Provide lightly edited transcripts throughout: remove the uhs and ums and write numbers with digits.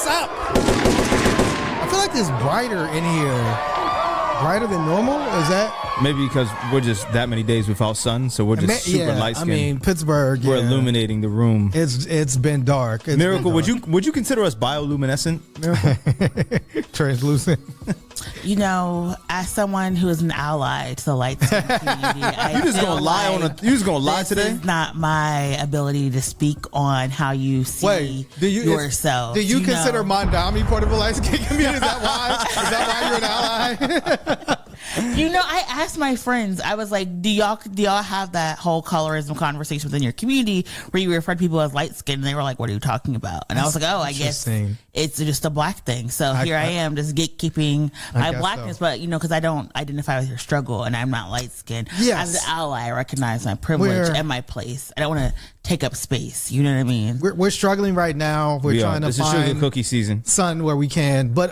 What's up? I feel like it's brighter in here. Brighter than normal? Is that? Maybe because we're just that many days without sun, so we're just super light skinned. I mean, Pittsburgh. We're illuminating the room. It's been dark. Miracle, would you consider us bioluminescent? Miracle? Translucent. You know, as someone who is an ally to the light skin community, you just gonna lie today? This is not my ability to speak on how you see yourself. Do you consider Mamdani part of the light skin community? Is that why? You're an ally? You know, I asked my friends, I was like, do y'all have that whole colorism conversation within your community where you refer to people as light skinned? And they were like, what are you talking about? And I was like, oh, I guess it's just a black thing. So here I am just gatekeeping my blackness, but you know, because I don't identify with your struggle and I'm not light skinned. Yes. As an ally, I recognize my privilege and my place. I don't want to take up space. You know what I mean? We're struggling right now. We're trying to find sugar cookie season. Sun where we can, but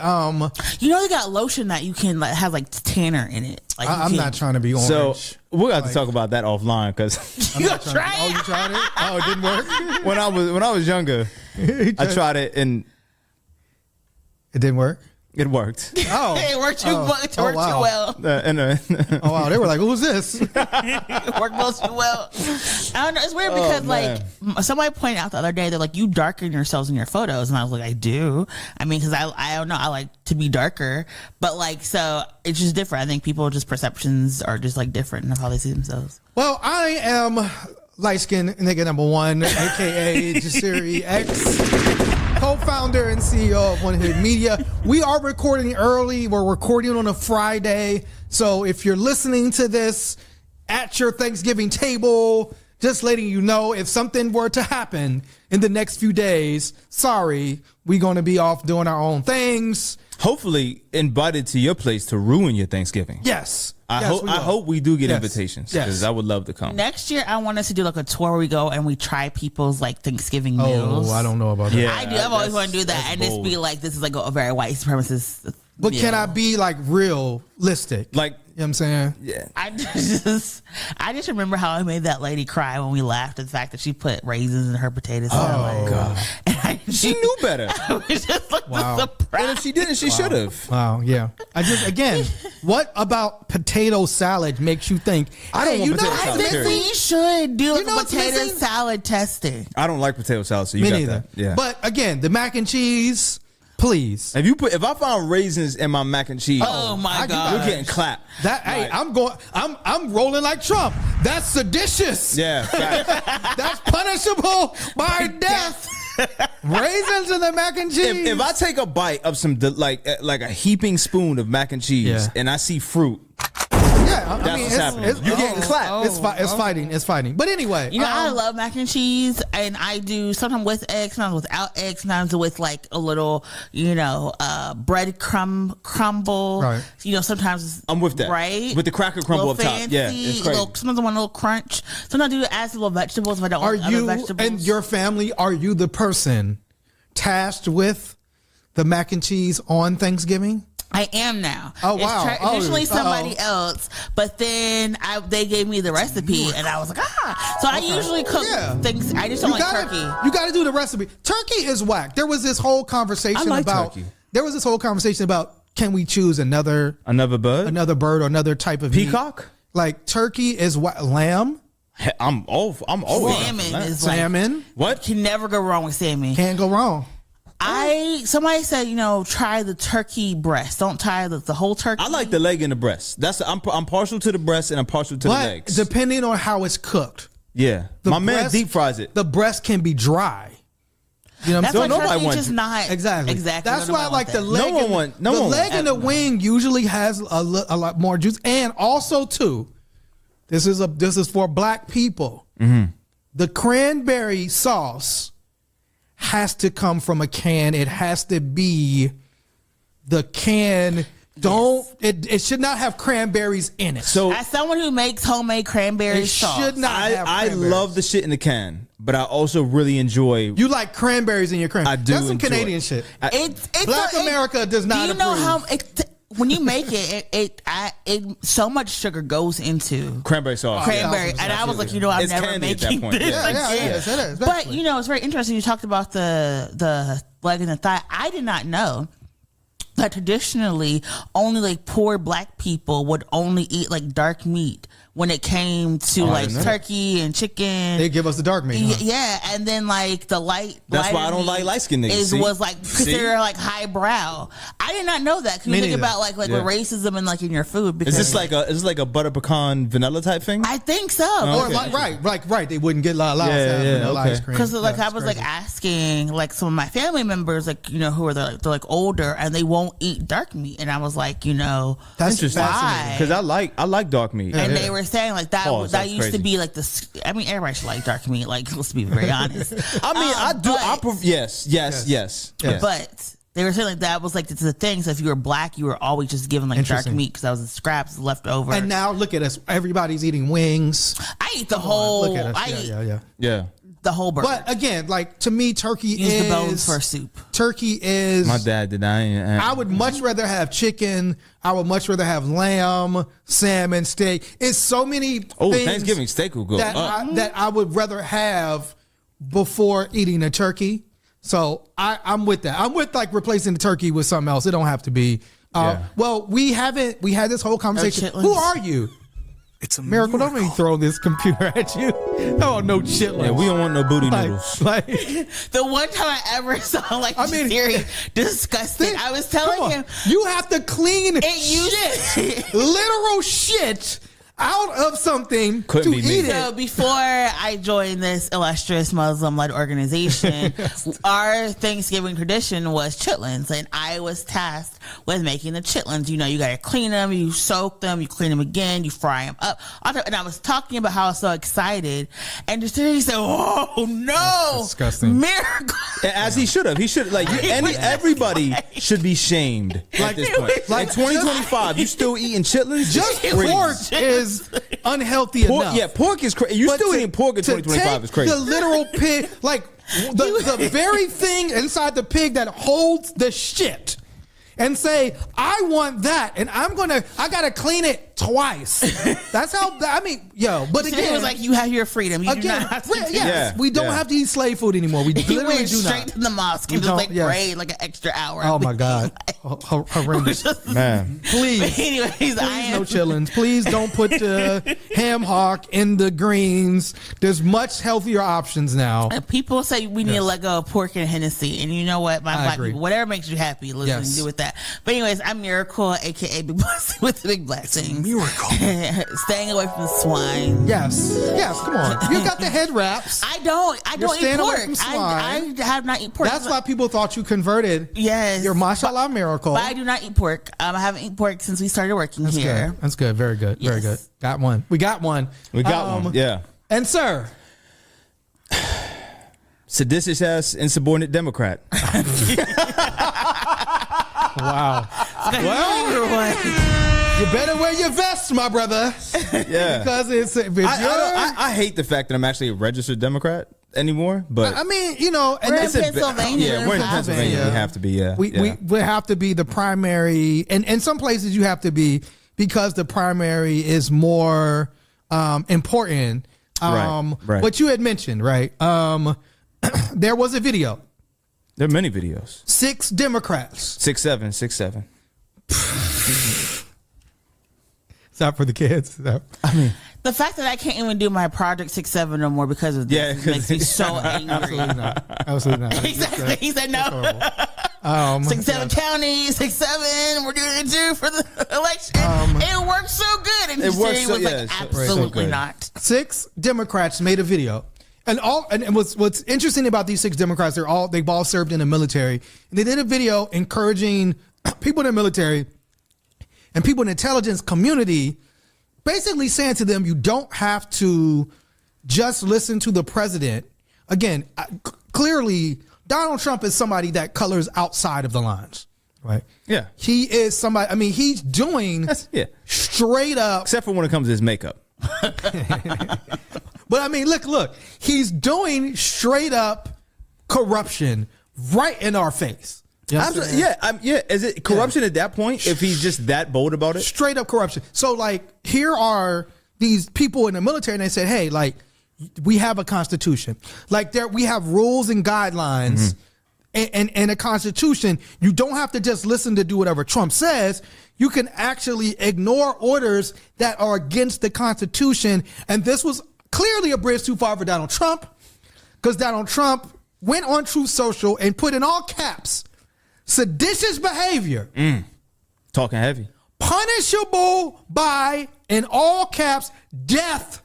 you know, they got lotion that you can have like tanner in it. Like I'm not trying to be orange. So we'll have to talk about that offline because you tried it. Oh, you tried it? Oh, it didn't work. When I was younger, I tried it and it didn't work. It worked. Oh, it worked too well. Oh wow, they were like, "Who's this?" It worked both too well. I don't know. It's weird because like somebody pointed out the other day, they're like, "You darken yourselves in your photos," and I was like, "I do." I mean, because I don't know, I like to be darker, but like so it's just different. I think people just perceptions are just like different of how they see themselves. Well, I am light skinned nigga number one, aka Jasiri X. Co-founder and CEO of One Hit Media. We are recording early. We're recording on a Friday. So if you're listening to this at your Thanksgiving table, just letting you know if something were to happen in the next few days, sorry, we're going to be off doing our own things. Hopefully invited to your place to ruin your Thanksgiving. Yes. I hope we do get invitations because I would love to come. Next year, I want us to do like a tour where we go and we try people's like Thanksgiving meals. Oh, I don't know about that. Yeah, I do. I've always wanted to do that and just be like, this is like a very white supremacist. But can I be like realistic? Like, you know what I'm saying? Yeah. I just remember how I made that lady cry when we laughed at the fact that she put raisins in her potato salad. Oh God. And she knew better. I was just like, surprised. And if she didn't, she should have. Wow, yeah. Again, what about potato salad makes you think, I don't want potato I salad. think we should do potato salad testing. I don't like potato salad, so you got that. Yeah. But again, the mac and cheese, please. If I found raisins in my mac and cheese, oh my God, you're getting clapped. Hey, I'm rolling like Trump. That's seditious. Yeah, that's punishable by death. Raisins in the mac and cheese. If I take a bite of some like a heaping spoon of mac and cheese and I see fruit, yeah, I mean, what's happening. You're getting clapped. It's fighting. But anyway, you know, I love mac and cheese, and I do sometimes with eggs, sometimes without eggs, sometimes with like a little, bread crumble. Right. You know, sometimes I'm with that. Right. With the cracker crumble up top. Yeah, it's crazy. Sometimes I want a little crunch. Sometimes I do add some little vegetables if I don't want other vegetables. And your family, are you the person tasked with the mac and cheese on Thanksgiving? I am now. Oh wow! It's traditionally somebody else, but then they gave me the recipe, and I was like, So I usually cook things. I just don't like turkey. You got to do the recipe. Turkey is whack. There was this whole conversation about. Turkey. There was this whole conversation about can we choose another bird, or another type of peacock? Meat? Like turkey is what lamb. I'm always salmon is salmon. What can never go wrong with salmon? Can't go wrong. Somebody said, try the turkey breast. Don't try the whole turkey. I like the leg and the breast. I'm partial to the breast and I'm partial to the legs. Depending on how it's cooked. Yeah. My man deep fries it. The breast can be dry. You know what I'm saying? Nobody wants not exactly. That's why I like the leg. The leg and the wing usually has a lot more juice. And also too, this is for black people. Mm-hmm. The cranberry sauce has to come from a can. It has to be the can. It should not have cranberries in it. So as someone who makes homemade cranberry sauce, should not have cranberries. I love the shit in the can, but I also really enjoy. You like cranberries in your cranberry? I do. That's some Canadian shit. Black America does not. Do you know how? When you make it so much sugar goes into cranberry sauce. And I was like, I'm never making this again. Yes, it is. But it's very interesting. You talked about the leg and the thigh. I did not know that traditionally only like poor black people would only eat like dark meat when it came to like turkey and chicken. They give us the dark meat. Yeah, and then like the That's why I don't like light skinned niggas. Was like considered like highbrow. I did not know that. Can you think about like with racism and like in your food? Because is this like a butter pecan vanilla type thing? I think so. Or like right. They wouldn't get allowed to have vanilla ice cream. Because like I was like asking like some of my family members like who are they're like older and they won't eat dark meat, and I was like that's interesting because I like dark meat, and they were saying like that used crazy. to be like the. I mean, everybody should like dark meat. Like, let's be very honest. I mean, I do. Yes. But they were saying like that was like the thing. So if you were black, you were always just given like dark meat because that was the scraps left over. And now look at us. Everybody's eating wings. I eat the whole. Look at us. Yeah. The whole burger. But again, like to me, turkey Use the bones for soup. Turkey is. My dad did. I would much rather have chicken. I would much rather have lamb, salmon, steak. It's so many things. Thanksgiving steak will go that I would rather have before eating a turkey. So I'm with that. I'm with like replacing the turkey with something else. It don't have to be. Well, we had this whole conversation. Who are you? It's a Miracle. Don't make me throw this computer at you. Oh, no chitlins. Yeah, we don't want no booty noodles. Like the one time I ever saw like Jerry disgusting. I was telling him you have to clean shit, literal shit out of something to eat it. So before I joined this illustrious Muslim-led organization, our Thanksgiving tradition was chitlins, and I was tasked with making the chitlins. You gotta clean them, you soak them, you clean them again, you fry them up. And I was talking about how I was so excited, and just he said, "Oh no, that's disgusting, Miracle!" As he should have. He should everybody should be shamed at this point. Like 2025, you still eating chitlins? Just pork is unhealthy enough. Yeah, pork is crazy. You still eating pork in 2025 is crazy. The literal pig, like the very thing inside the pig that holds the shit, and say, I want that, and I gotta clean it twice. That's how. But again, it was like you have your freedom. You do not have to we don't have to eat slave food anymore. We he literally went do straight not. to the mosque and just prayed like an extra hour. Oh my God, horrendous, man. Please, anyways, no chillins. Please don't put the ham hock in the greens. There's much healthier options now. People say we need to let go of pork and Hennessy, and you know what, my black people, whatever makes you happy, listen, do with that. But anyways, I'm Miracle, aka Big Boss with the Big Black Things. Miracle. Staying away from the swine. Yes, come on. You got the head wraps. I don't eat pork. I have not eaten pork. That's why people thought you converted. Yes. You're mashallah Miracle. But I do not eat pork. I haven't eaten pork since we started working here. Good. That's good. Very good. Very good. Got one. We got one. Yeah. And sir. Seditious ass insubordinate Democrat. Wow. Well, you better wear your vest, my brother. Yeah. Because I hate the fact that I'm actually a registered Democrat anymore. But I mean, we're in Pennsylvania. We're in Pennsylvania. We have to be. Yeah. We have to be the primary, and in some places you have to be because the primary is more important. Right. What you had mentioned, right? There was a video. There are many videos. 6 Democrats. 6'7". Is that for the kids? I mean, the fact that I can't even do my Project 6'7" no more because of this makes me so angry. Absolutely not. Exactly. He said no. 6'7" county, 6'7". We're doing it too for the election. It worked so good, and he was like, absolutely not. 6 Democrats made a video. And what's interesting about these 6 Democrats, they've all served in the military. And they did a video encouraging people in the military and people in the intelligence community, basically saying to them, you don't have to just listen to the president. Again, clearly, Donald Trump is somebody that colors outside of the lines, right? Yeah. He is somebody, I mean, he's doing straight up. Except for when it comes to his makeup. But I mean, look, he's doing straight up corruption right in our face. Is it corruption at that point if he's just that bold about it? Straight up corruption. So like, here are these people in the military, and they said, hey, like, we have a constitution. Like, we have rules and guidelines in a constitution, you don't have to just listen to do whatever Trump says. You can actually ignore orders that are against the Constitution. And this was clearly a bridge too far for Donald Trump, because Donald Trump went on Truth Social and put in all caps, seditious behavior. Talking heavy. Punishable by, in all caps, death!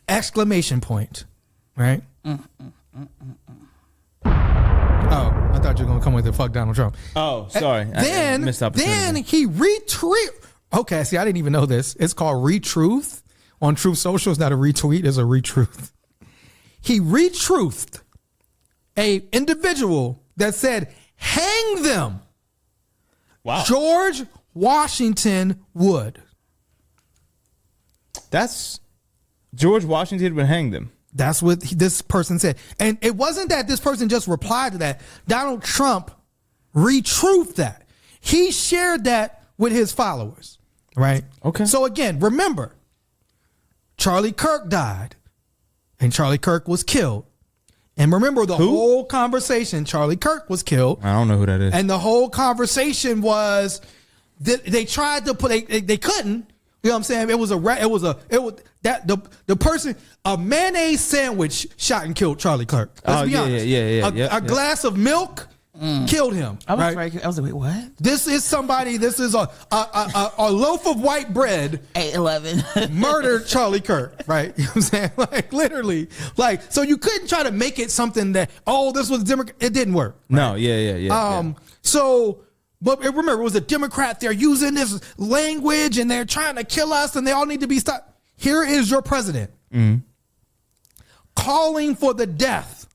Exclamation point. Right? Oh, I thought you were going to come with the fuck Donald Trump. Oh, sorry. Then he retweet. Okay, see, I didn't even know this. It's called retruth on Truth Social. It's not a retweet, it's a retruth. He retruthed a individual that said, hang them. Wow. George Washington would. That's George Washington would hang them. That's what this person said. And it wasn't that this person just replied to that. Donald Trump retruthed that. He shared that with his followers, right? Okay. So again, remember, Charlie Kirk died and Charlie Kirk was killed. And remember the whole conversation, Charlie Kirk was killed. I don't know who that is. And the whole conversation was that they tried to put, they couldn't. You know what I'm saying? The person, a mayonnaise sandwich shot and killed Charlie Kirk. Let's be honest. A glass of milk killed him. I was like, wait, what? This is a loaf of white bread. 8-11 murdered Charlie Kirk, right? You know what I'm saying? Like literally, like, so you couldn't try to make it something that, this was Democrat. It didn't work. Right? No, yeah. So, but remember, it was a Democrat. They're using this language and they're trying to kill us and they all need to be stopped. Here is your president calling for the death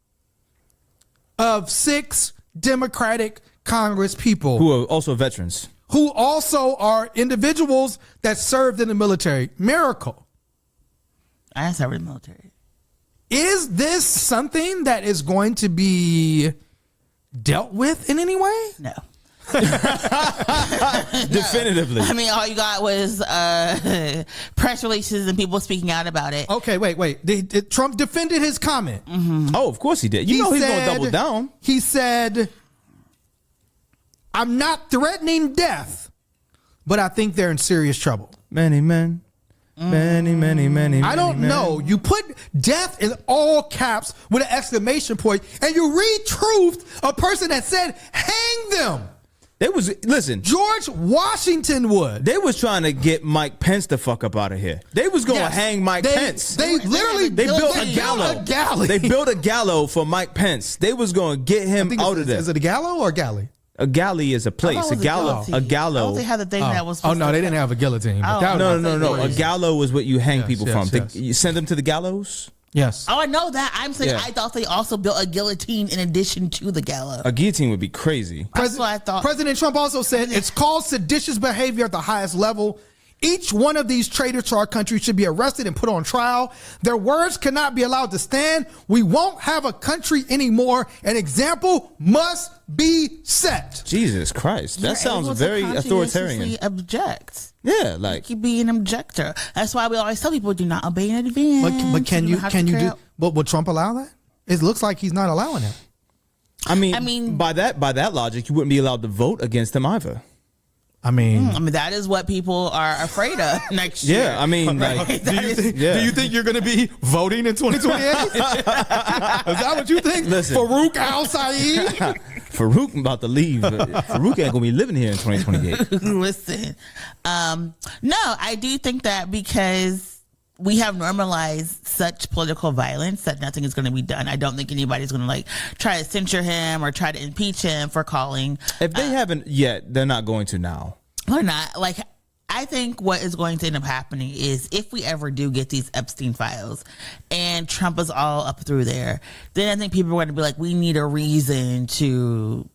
of 6 Democratic Congress people who are also veterans, who also are individuals that served in the military. Miracle. I served in the military. Is this something that is going to be dealt with in any way? No. Definitively. I mean, all you got was press releases and people speaking out about it. Okay, wait. Trump defended his comment. Oh, of course he did. He's going to double down. He said, I'm not threatening death, but I think they're in serious trouble. Many men. Many. I don't know. You put death in all caps with an exclamation point, and you retruthed a person that said, hang them. George Washington would. They was trying to get Mike Pence the fuck up out of here. They was going to hang Mike Pence. They literally built a gallows. They built a gallows for Mike Pence. They was going to get him out of there. Is it a gallows or a galley? A galley is a place. A gallows. I thought they had the thing that was. No, they didn't have a guillotine. No. A gallows is what you hang people from. Yes. You send them to the gallows. Yes. Oh, I know that. I'm saying I thought they also built a guillotine in addition to the gallows. A guillotine would be crazy. That's what I thought. President Trump also said it's called seditious behavior at the highest level. Each one of these traitors to our country should be arrested and put on trial. Their words cannot be allowed to stand. We won't have a country anymore. An example must be set. Jesus Christ. That sounds very authoritarian. Object. Yeah, like you be an objector. That's why we always tell people do not obey in advance. But can you do? But would Trump allow that? It looks like he's not allowing it. I mean, by that logic, you wouldn't be allowed to vote against him either. I mean, that is what people are afraid of next year. Yeah, I mean, like, do you think you're going to be voting in 2028? Is that what you think? Listen, Farouk Al-Saeed? Farouk about to leave. Farouk ain't gonna be living here in 2028. Listen, no, I do think that because we have normalized such political violence that nothing is going to be done. I don't think anybody's going to like try to censure him or try to impeach him for calling. If they haven't yet, they're not going to now. They're not. Like, I think what is going to end up happening is if we ever do get these Epstein files and Trump is all up through there, then I think people are going to be like, we need a reason to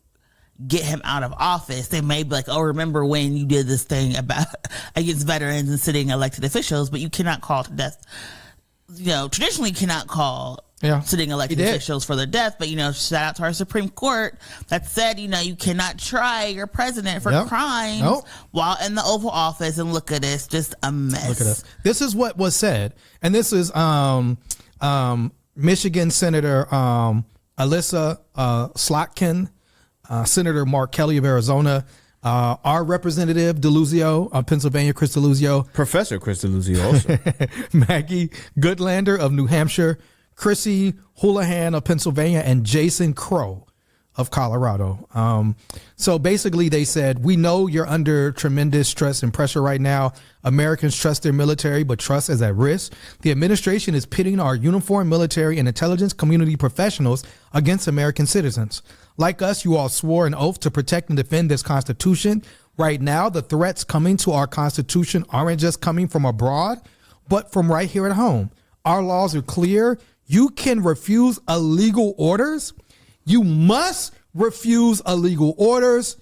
get him out of office. They may be like, oh, remember when you did this thing about against veterans and sitting elected officials, but you cannot call to death. Traditionally cannot call sitting elected officials for their death, but shout out to our Supreme Court that said, you cannot try your president for crimes while in the Oval Office. And look at this, just a mess. Look at us. This is what was said, and this is Michigan Senator Alyssa Slotkin, Senator Mark Kelly of Arizona, our Representative Deluzio of Pennsylvania, Chris Deluzio, Professor Chris Deluzio also, Maggie Goodlander of New Hampshire, Chrissy Houlihan of Pennsylvania, and Jason Crow of Colorado. So basically they said, we know you're under tremendous stress and pressure right now. Americans trust their military, but trust is at risk. The administration is pitting our uniformed military and intelligence community professionals against American citizens. Like us, you all swore an oath to protect and defend this Constitution. Right now, the threats coming to our Constitution aren't just coming from abroad, but from right here at home. Our laws are clear. You can refuse illegal orders. You must refuse illegal orders.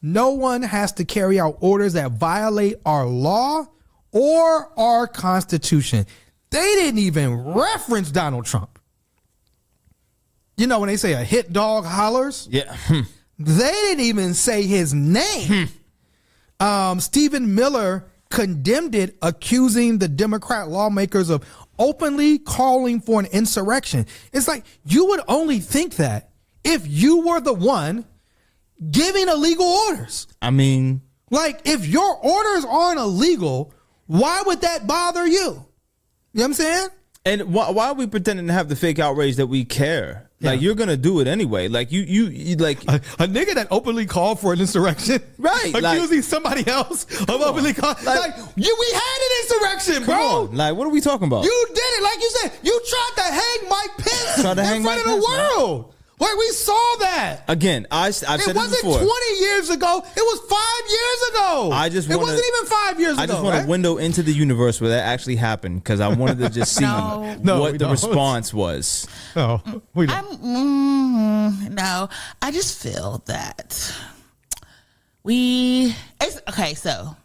No one has to carry out orders that violate our law or our Constitution. They didn't even reference Donald Trump. You know, when they say a hit dog hollers, yeah, they didn't even say his name. Stephen Miller condemned it, accusing the Democrat lawmakers of openly calling for an insurrection. It's like, you would only think that if you were the one giving illegal orders. I mean, like, if your orders aren't illegal, why would that bother you? You know what I'm saying? And why are we pretending to have the fake outrage that we care? Yeah. Like, you're gonna do it anyway. Like you like a nigga that openly called for an insurrection, right? Accusing somebody else of openly calling. We had an insurrection, bro. On. Like, what are we talking about? You did it, like you said. You tried to hang Mike Pence in front of the world. Like, we saw that. Again, I've said it wasn't before. 20 years ago. It was 5 years ago. It wasn't even 5 years ago. I just want a window into the universe where that actually happened, because I wanted to just see what the response was. No, we don't. No, I just feel that so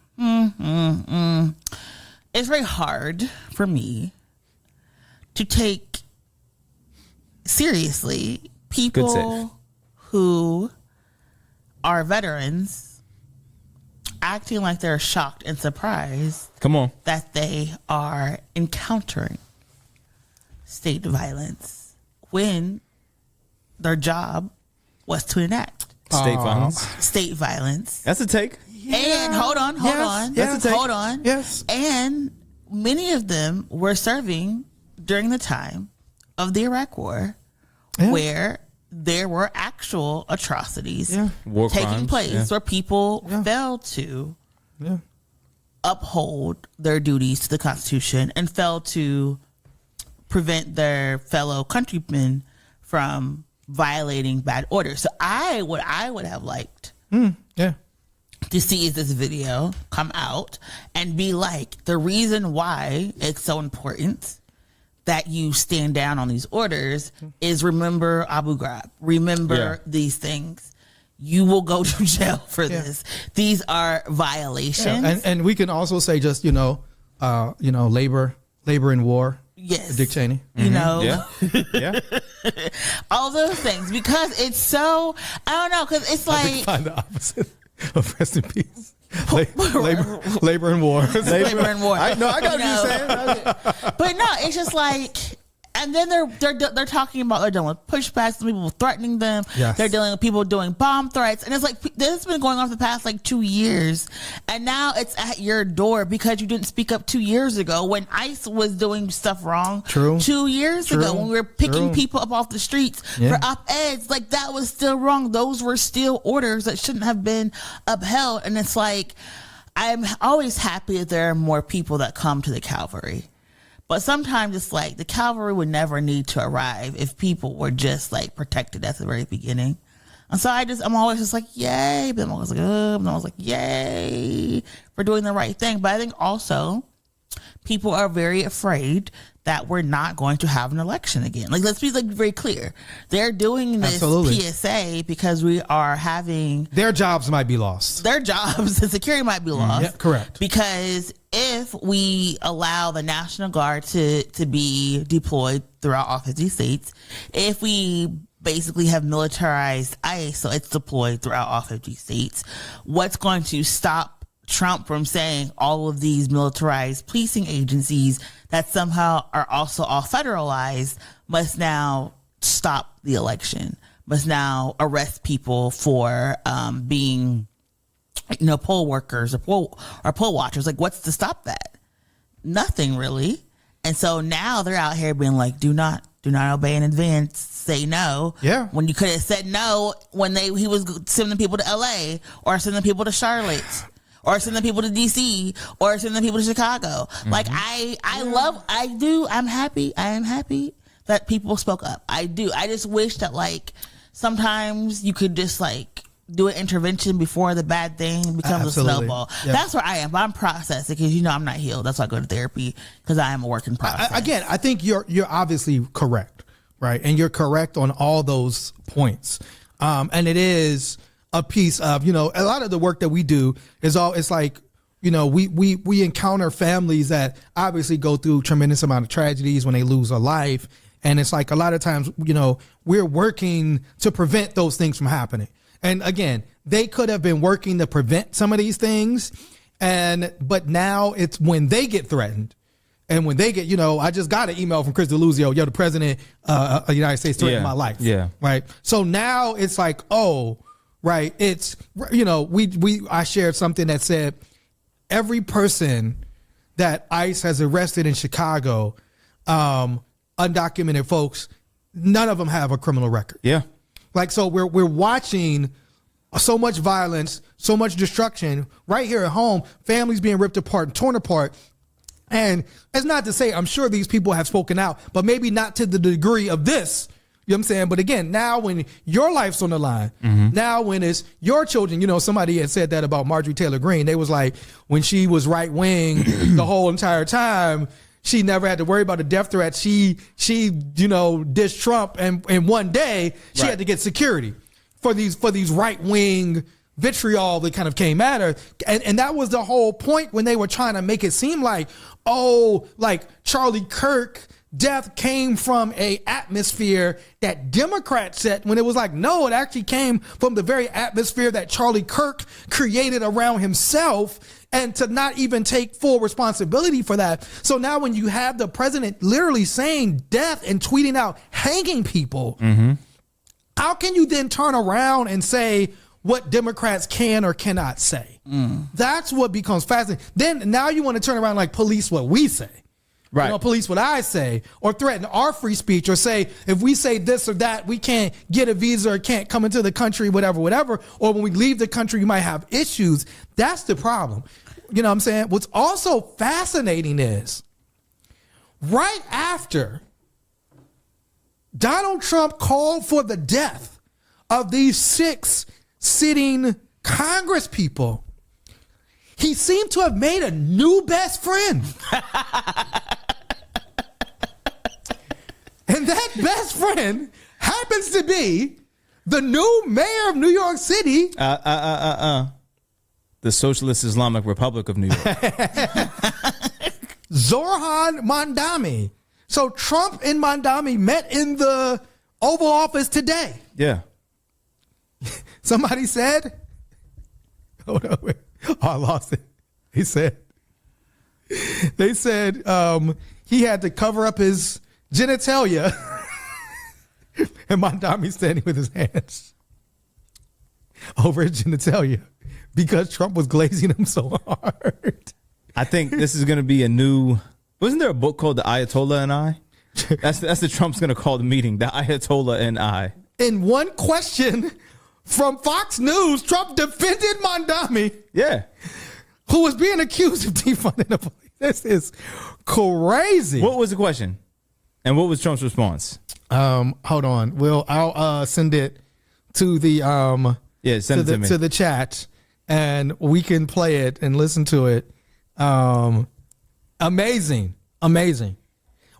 it's very hard for me to take seriously people who are veterans acting like they're shocked and surprised that they are encountering state violence when their job was to enact state violence. That's a take. And hold on. Hold on. Yes. And many of them were serving during the time of the Iraq War, where there were actual atrocities taking place, where people failed to uphold their duties to the Constitution and failed to prevent their fellow countrymen from violating bad orders. So I would have liked to see this video come out and be like, the reason why it's so important that you stand down on these orders is remember Abu Ghraib. Remember these things. You will go to jail for this. These are violations. Yeah. And we can also say just, labor in war. Yes. Dick Cheney. You know? Yeah. All those things. Because it's so, I don't know, because it's like. I find the opposite of rest in peace. Labor and war. Labor and war. I got what you're saying. But no, it's just like, and then they're talking about, they're dealing with pushbacks, people threatening them. Yes. They're dealing with people doing bomb threats, and it's like, this has been going on for the past 2 years, and now it's at your door because you didn't speak up 2 years ago when ICE was doing stuff wrong. True. 2 years ago when we were picking people up off the streets for op-eds, that was still wrong. Those were still orders that shouldn't have been upheld. And it's like, I'm always happy that there are more people that come to the cavalry. But sometimes it's like the cavalry would never need to arrive if people were just protected at the very beginning. And so I'm always just like, yay. But I'm always like, but I'm always like, yay for doing the right thing. But I think also people are very afraid that we're not going to have an election again. Let's be very clear. They're doing this PSA because we are having... Their jobs might be lost. Their jobs, the security might be lost. Yeah, correct. Because if we allow the National Guard to be deployed throughout all 50 states, if we basically have militarized ICE, so it's deployed throughout all 50 states, what's going to stop Trump from saying all of these militarized policing agencies that somehow are also all federalized must now stop the election, must now arrest people for being, poll workers or poll watchers. Like, what's to stop that? Nothing really. And so now they're out here being like, do not obey in advance. Say no. Yeah. When you could have said no when he was sending people to LA or sending people to Charlotte or sending people to DC or sending people to Chicago. Mm-hmm. Like I am happy that people spoke up. I do. I just wish that like sometimes you could just like do an intervention before the bad thing becomes a snowball. Yep. That's where I am. But I'm processing because I'm not healed. That's why I go to therapy, because I am a work in process. Again, I think you're obviously correct, right? And you're correct on all those points. And it is a piece of, a lot of the work that we do is it's like, we encounter families that obviously go through tremendous amount of tragedies when they lose a life. And it's like a lot of times, we're working to prevent those things from happening. And again, they could have been working to prevent some of these things. But now it's when they get threatened. And when they get, I just got an email from Chris DeLuzio, the president of the United States threatened my life. Yeah. Right. So now it's like, right. It's, I shared something that said every person that ICE has arrested in Chicago, undocumented folks, none of them have a criminal record. Yeah. Like, so we're watching so much violence, so much destruction right here at home, families being ripped apart and torn apart. And it's not to say I'm sure these people have spoken out, but maybe not to the degree of this. You know what I'm saying? But again, now when your life's on the line, now when it's your children, somebody had said that about Marjorie Taylor Greene. They was like, when she was right wing the whole entire time, she never had to worry about a death threat. She dissed Trump, and one day she had to get security for these right wing vitriol that kind of came at her. And that was the whole point when they were trying to make it seem like, like Charlie Kirk death came from a atmosphere that Democrats set, when it was like, no, it actually came from the very atmosphere that Charlie Kirk created around himself, and to not even take full responsibility for that. So now when you have the president literally saying death and tweeting out hanging people, how can you then turn around and say what Democrats can or cannot say? That's what becomes fascinating. Then now you want to turn around like police what we say. Right. Police what I say, or threaten our free speech, or say if we say this or that, we can't get a visa or can't come into the country, whatever. Or when we leave the country, you might have issues. That's the problem. You know what I'm saying? What's also fascinating is right after Donald Trump called for the death of these 6 sitting Congress people, he seemed to have made a new best friend. And that best friend happens to be the new mayor of New York City. The Socialist Islamic Republic of New York. Zohran Mamdani. So Trump and Mamdani met in the Oval Office today. Yeah. Somebody said, hold on, wait. Oh, I lost it. They said he had to cover up his genitalia, and Mamdani standing with his hands over his genitalia because Trump was glazing him so hard. I think this is going to be a new. Wasn't there a book called The Ayatollah and I? That's the Trump's going to call the meeting, The Ayatollah and I. In one question from Fox News, Trump defended Mamdani. Yeah. Who was being accused of defunding the police. This is crazy. What was the question? And what was Trump's response? Hold on. I'll send it to the send it to me. To the chat, and we can play it and listen to it. Amazing.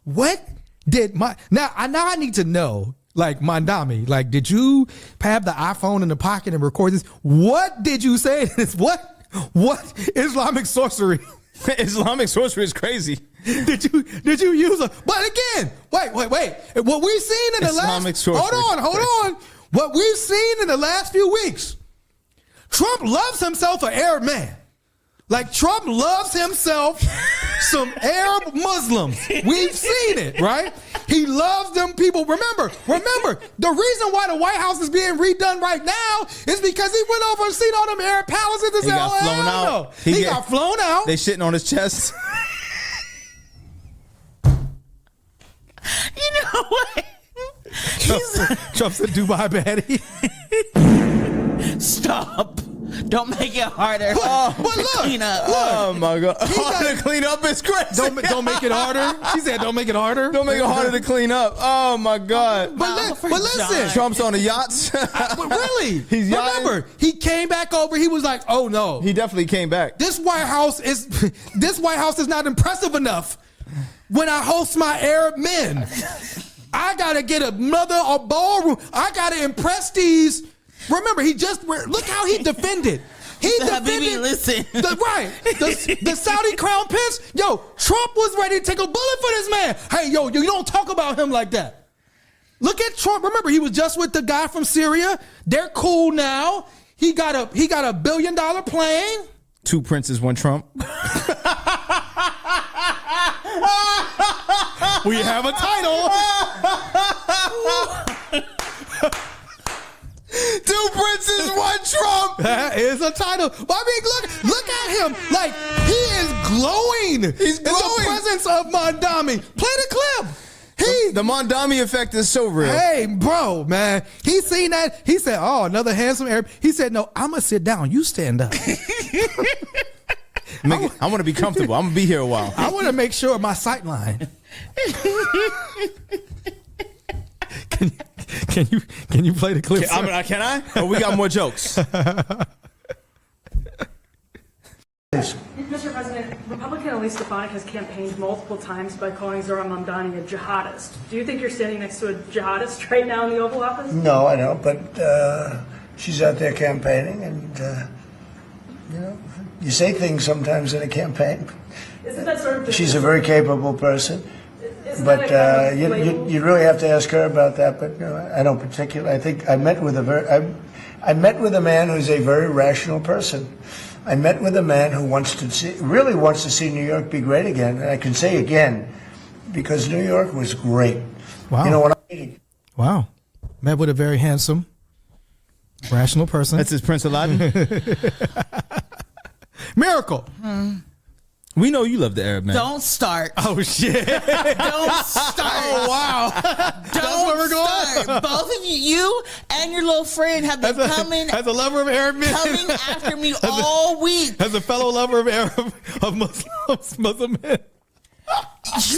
What did now I need to know, like, Mamdani, like, did you have the iPhone in the pocket and record this? What did you say? What Islamic sorcery? Islamic sorcery is crazy. Did you use a? But again, wait. What we've seen in the Islamic last sorcery. Hold on. What we've seen in the last few weeks, Trump loves himself an Arab man. Like, Trump loves himself some Arab Muslims. We've seen it, right? He loves them people. Remember, the reason why the White House is being redone right now is because he went over and seen all them Arab palaces and He got flown out. He got flown out. They shitting on his chest. You know what? Trump's a Dubai baddie. Stop. Don't make it harder. But look, clean up. Oh my God. Harder to clean up is crazy. Don't make it harder. She said don't make it harder. Don't make it harder to clean up. Oh my God. But listen. Trump's on the yachts. But really, Remember, he came back over. He was like, "Oh no." He definitely came back. This White House is not impressive enough. When I host my Arab men, I gotta get a ballroom. I gotta impress these. Remember, look how he defended. He defended. Listen. The Saudi crown prince. Yo, Trump was ready to take a bullet for this man. Hey, yo, you don't talk about him like that. Look at Trump. Remember, he was just with the guy from Syria. They're cool now. He got a $1 billion plane. 2 princes, 1 Trump. We have a title. 2 princes, 1 Trump. That is a title. But I mean, look at him. Like, he is glowing. He's glowing. In the presence of Mamdani. Play the clip. The Mamdani effect is so real. Hey, bro, man. He seen that. He said, oh, another handsome Arab. He said, no, I'm going to sit down. You stand up. I want to be comfortable. I'm going to be here a while. I want to make sure my sight line. Can you play the clip? Can I? Or we got more jokes? Mr. President, Republican Elise Stefanik has campaigned multiple times by calling Zohran Mamdani a jihadist. Do you think you're standing next to a jihadist right now in the Oval Office? No, I don't, but she's out there campaigning, and, you say things sometimes in a campaign. Isn't that sort of She's a very capable person, but you really have to ask her about that, but I don't particularly. I think I met with a man who's a very rational person. I met with a man who really wants to see New York be great again. And I can say again, because New York was great. Wow. Wow. Met with a very handsome, rational person. That's his Prince Aladdin. Miracle. We know you love the Arab man. Don't start. Oh, shit. Don't start. Oh, wow. Don't That's where we're going? start. Both of you and your little friend have been as a lover of Arab men. coming after me all week. As a fellow lover of Muslim men.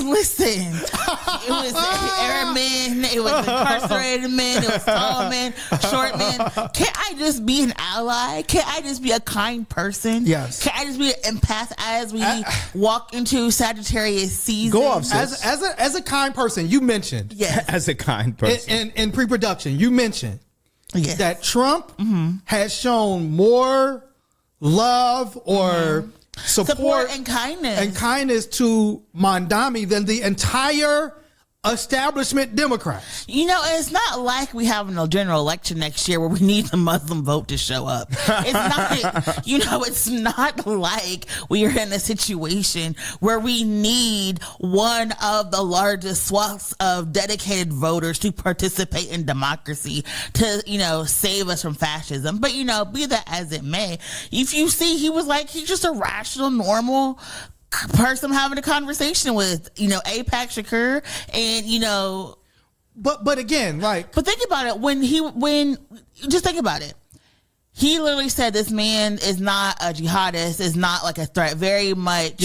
Listen, it was Arab men, it was incarcerated men, it was tall men, short men. Can't I just be an ally? Can't I just be a kind person? Yes. Can't I just be an empath as we walk into Sagittarius season? Go off, sis. As a kind person, you mentioned. Yes. As a kind person. In pre-production, you mentioned Yes. that Trump has shown more love or support and kindness to Mamdani than the entire establishment Democrats. You know, it's not like we have a general election next year where we need the Muslim vote to show up. It's not, it's not like we are in a situation where we need one of the largest swaths of dedicated voters to participate in democracy to, save us from fascism. But, be that as it may, if you see, he's just a rational, normal person having a conversation with, AIPAC Shakur and, But again, but think about it. Just think about it. He literally said this man is not a jihadist, is not like a threat. Very much,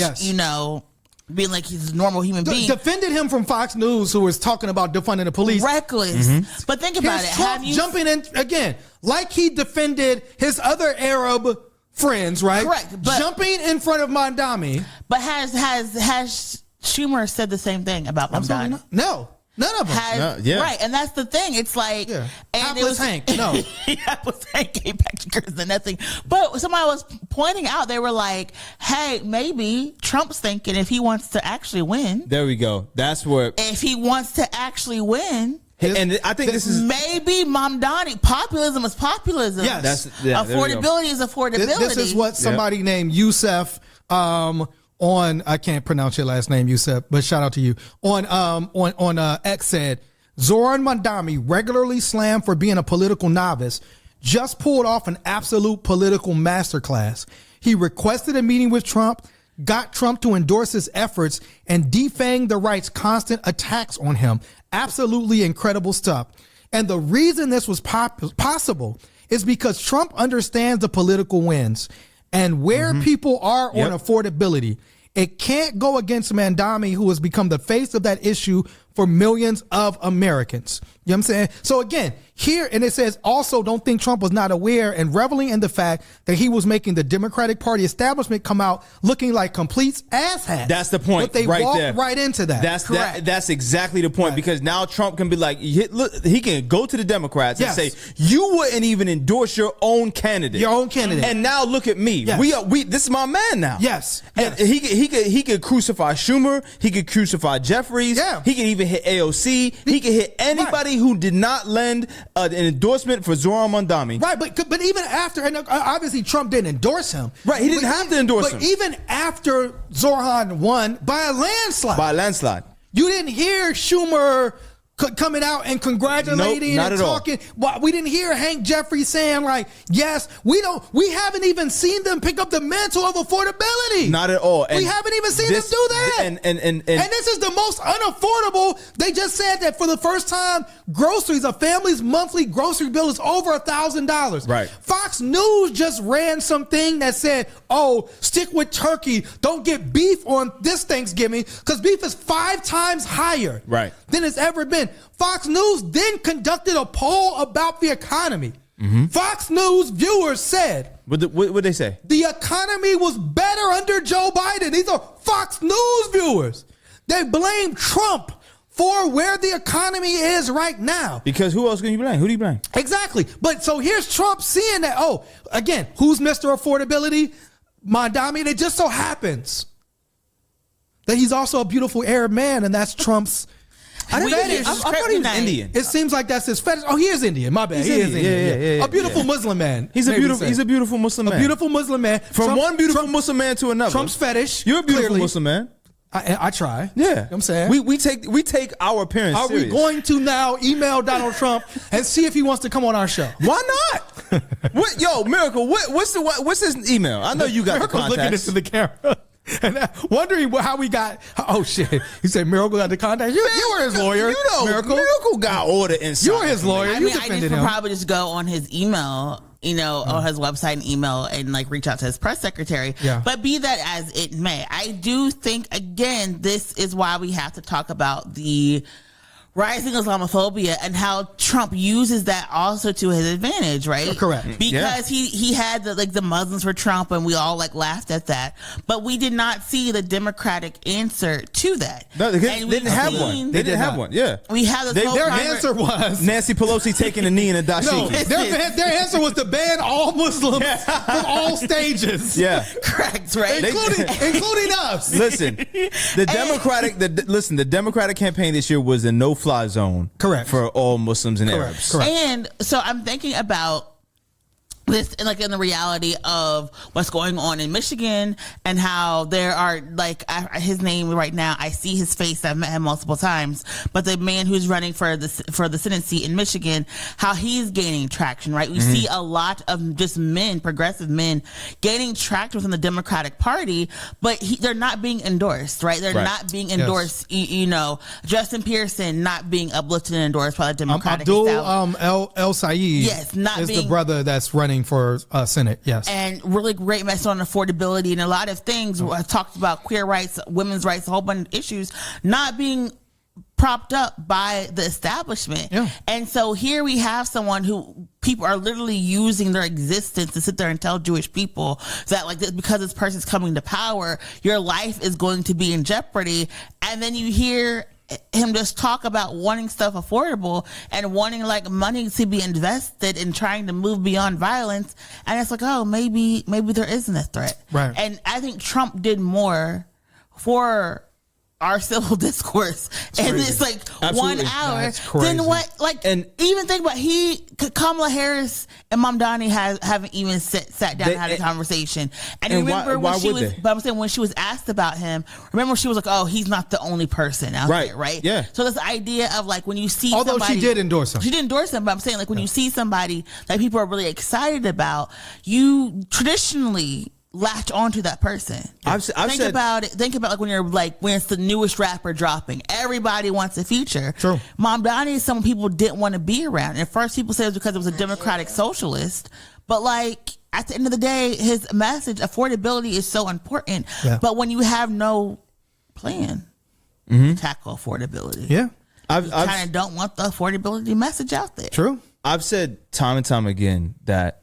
being like he's a normal human being. Defended him from Fox News, who was talking about defunding the police. Reckless. But think about it. Trump jumping in again, like he defended his other Arab friends, right? Correct. But jumping in front of Mamdani. But has Schumer said the same thing about Mamdani? No. None of them. Right, and that's the thing. It's like, and Hapless Hank. No, Hapless Hank came back to and nothing. But somebody was pointing out, they were like, "Hey, maybe Trump's thinking if he wants to actually win." There we go. That's where if he wants to actually win. And I think this is maybe Mamdani. Populism is populism. Yes, affordability is affordability. This is what somebody named Youssef I can't pronounce your last name, Yusef, but shout out to you. On X said, Zohran Mamdani, regularly slammed for being a political novice, just pulled off an absolute political masterclass. He requested a meeting with Trump, got Trump to endorse his efforts, and defanged the right's constant attacks on him. Absolutely incredible stuff. And the reason this was possible is because Trump understands the political winds and where people are on affordability. It can't go against Mamdani, who has become the face of that issue for millions of Americans. You know what I'm saying? So again, here, and it says, also don't think Trump was not aware and reveling in the fact that he was making the Democratic Party establishment come out looking like complete asshats. That's the point. But they right walked there. right into that. That's exactly the point, because now Trump can be like, look, he can go to the Democrats and say, you wouldn't even endorse your own candidate. And now look at me. Yes. This is my man now. Yes. And he could crucify Schumer. He could crucify Jeffries. Yeah. He could even hit AOC. He could hit anybody who did not lend an endorsement for Zohran Mamdani. Right, but even after, and obviously Trump didn't endorse him. Right, he didn't have to endorse him. But even after Zohran won by a landslide. You didn't hear Schumer coming out and congratulating and talking. We didn't hear Hank Jeffries saying like, yes, we haven't even seen them pick up the mantle of affordability. Not at all. We haven't even seen them do that. And this is the most unaffordable. They just said that for the first time, groceries, a family's monthly grocery bill is over $1,000. Right. Fox News just ran something that said, oh, stick with turkey. Don't get beef on this Thanksgiving, because beef is 5 times higher than it's ever been. Fox News then conducted a poll about the economy. Fox News viewers said, what did they say? The economy was better under Joe Biden. These are Fox News viewers. They blame Trump for where the economy is right now. Because who else can you blame? Who do you blame? Exactly. But so here's Trump seeing that, oh, again, who's Mr. Affordability? Mamdani. It just so happens that he's also a beautiful Arab man, and that's Trump's fetish. I thought he was Indian. It seems like that's his fetish. Oh, he is Indian. My bad. He is Indian. A beautiful Muslim man. He's a beautiful Muslim man. A beautiful Muslim man. From one beautiful Muslim man to another. Trump's fetish. You're a beautiful Muslim man. I try. Yeah. You know what I'm saying? We take our appearance serious. Are we going to now email Donald Trump and see if he wants to come on our show? Why not? Yo, Miracle, what's his email? I know you got Miracle's the contacts. looking into the camera. And wondering how we got. Oh shit! He said Miracle got the contact. You were his lawyer. You know, Miracle got all the insight. You were his lawyer. I just would probably just go on his email, on his website and email, and like reach out to his press secretary. Yeah. But be that as it may, I do think again this is why we have to talk about the rising Islamophobia and how Trump uses that also to his advantage, right? Correct. Because he had the Muslims for Trump, and we all laughed at that, but we did not see the Democratic answer to that. No, they didn't have one. They didn't have one. Yeah, we had their answer was Nancy Pelosi taking a knee in a dashiki. No, their answer was to ban all Muslims from all stages. Yeah, correct. Right, including us. Listen, the Democratic campaign this year was a no-fly zone, correct, for all Muslims and Arabs. Correct. And so I'm thinking about this in the reality of what's going on in Michigan, and how there are his name right now. I see his face. I've met him multiple times, but the man who's running for the Senate seat in Michigan, how he's gaining traction, right? We see a lot of just progressive men gaining traction within the Democratic Party, but they're not being endorsed, right? They're not being endorsed. Yes. Justin Pearson not being uplifted and endorsed by the Democratic Abdul El Sayed. Yes, is the brother that's running for Senate. Yes, and really great message on affordability and a lot of things. I talked about queer rights, women's rights, a whole bunch of issues not being propped up by the establishment. Yeah. And so here we have someone who people are literally using their existence to sit there and tell Jewish people that because this person's coming to power, your life is going to be in jeopardy. And then you hear him just talk about wanting stuff affordable and wanting money to be invested in trying to move beyond violence. And it's maybe there isn't a threat. Right. And I think Trump did more for our civil discourse and it's like Absolutely. 1 hour, That's crazy. then what? Like, and even think about Kamala Harris and Mamdani haven't even sat down and had a conversation. And remember why when she would was, they? but I'm saying when she was asked about him, remember she was like, "Oh, he's not the only person out there, right?" Yeah. So this idea of like when you see, although somebody, she did endorse him, but I'm saying like when you see somebody that people are really excited about, you traditionally latch onto that person. Think about it. Think about like when it's the newest rapper dropping. Everybody wants a feature. True. Mamdani is someone people didn't want to be around. And at first people said it was because it was a democratic socialist. But like at the end of the day, his message, affordability is so important. Yeah. But when you have no plan to tackle affordability, yeah, you kind of don't want the affordability message out there. True. I've said time and time again that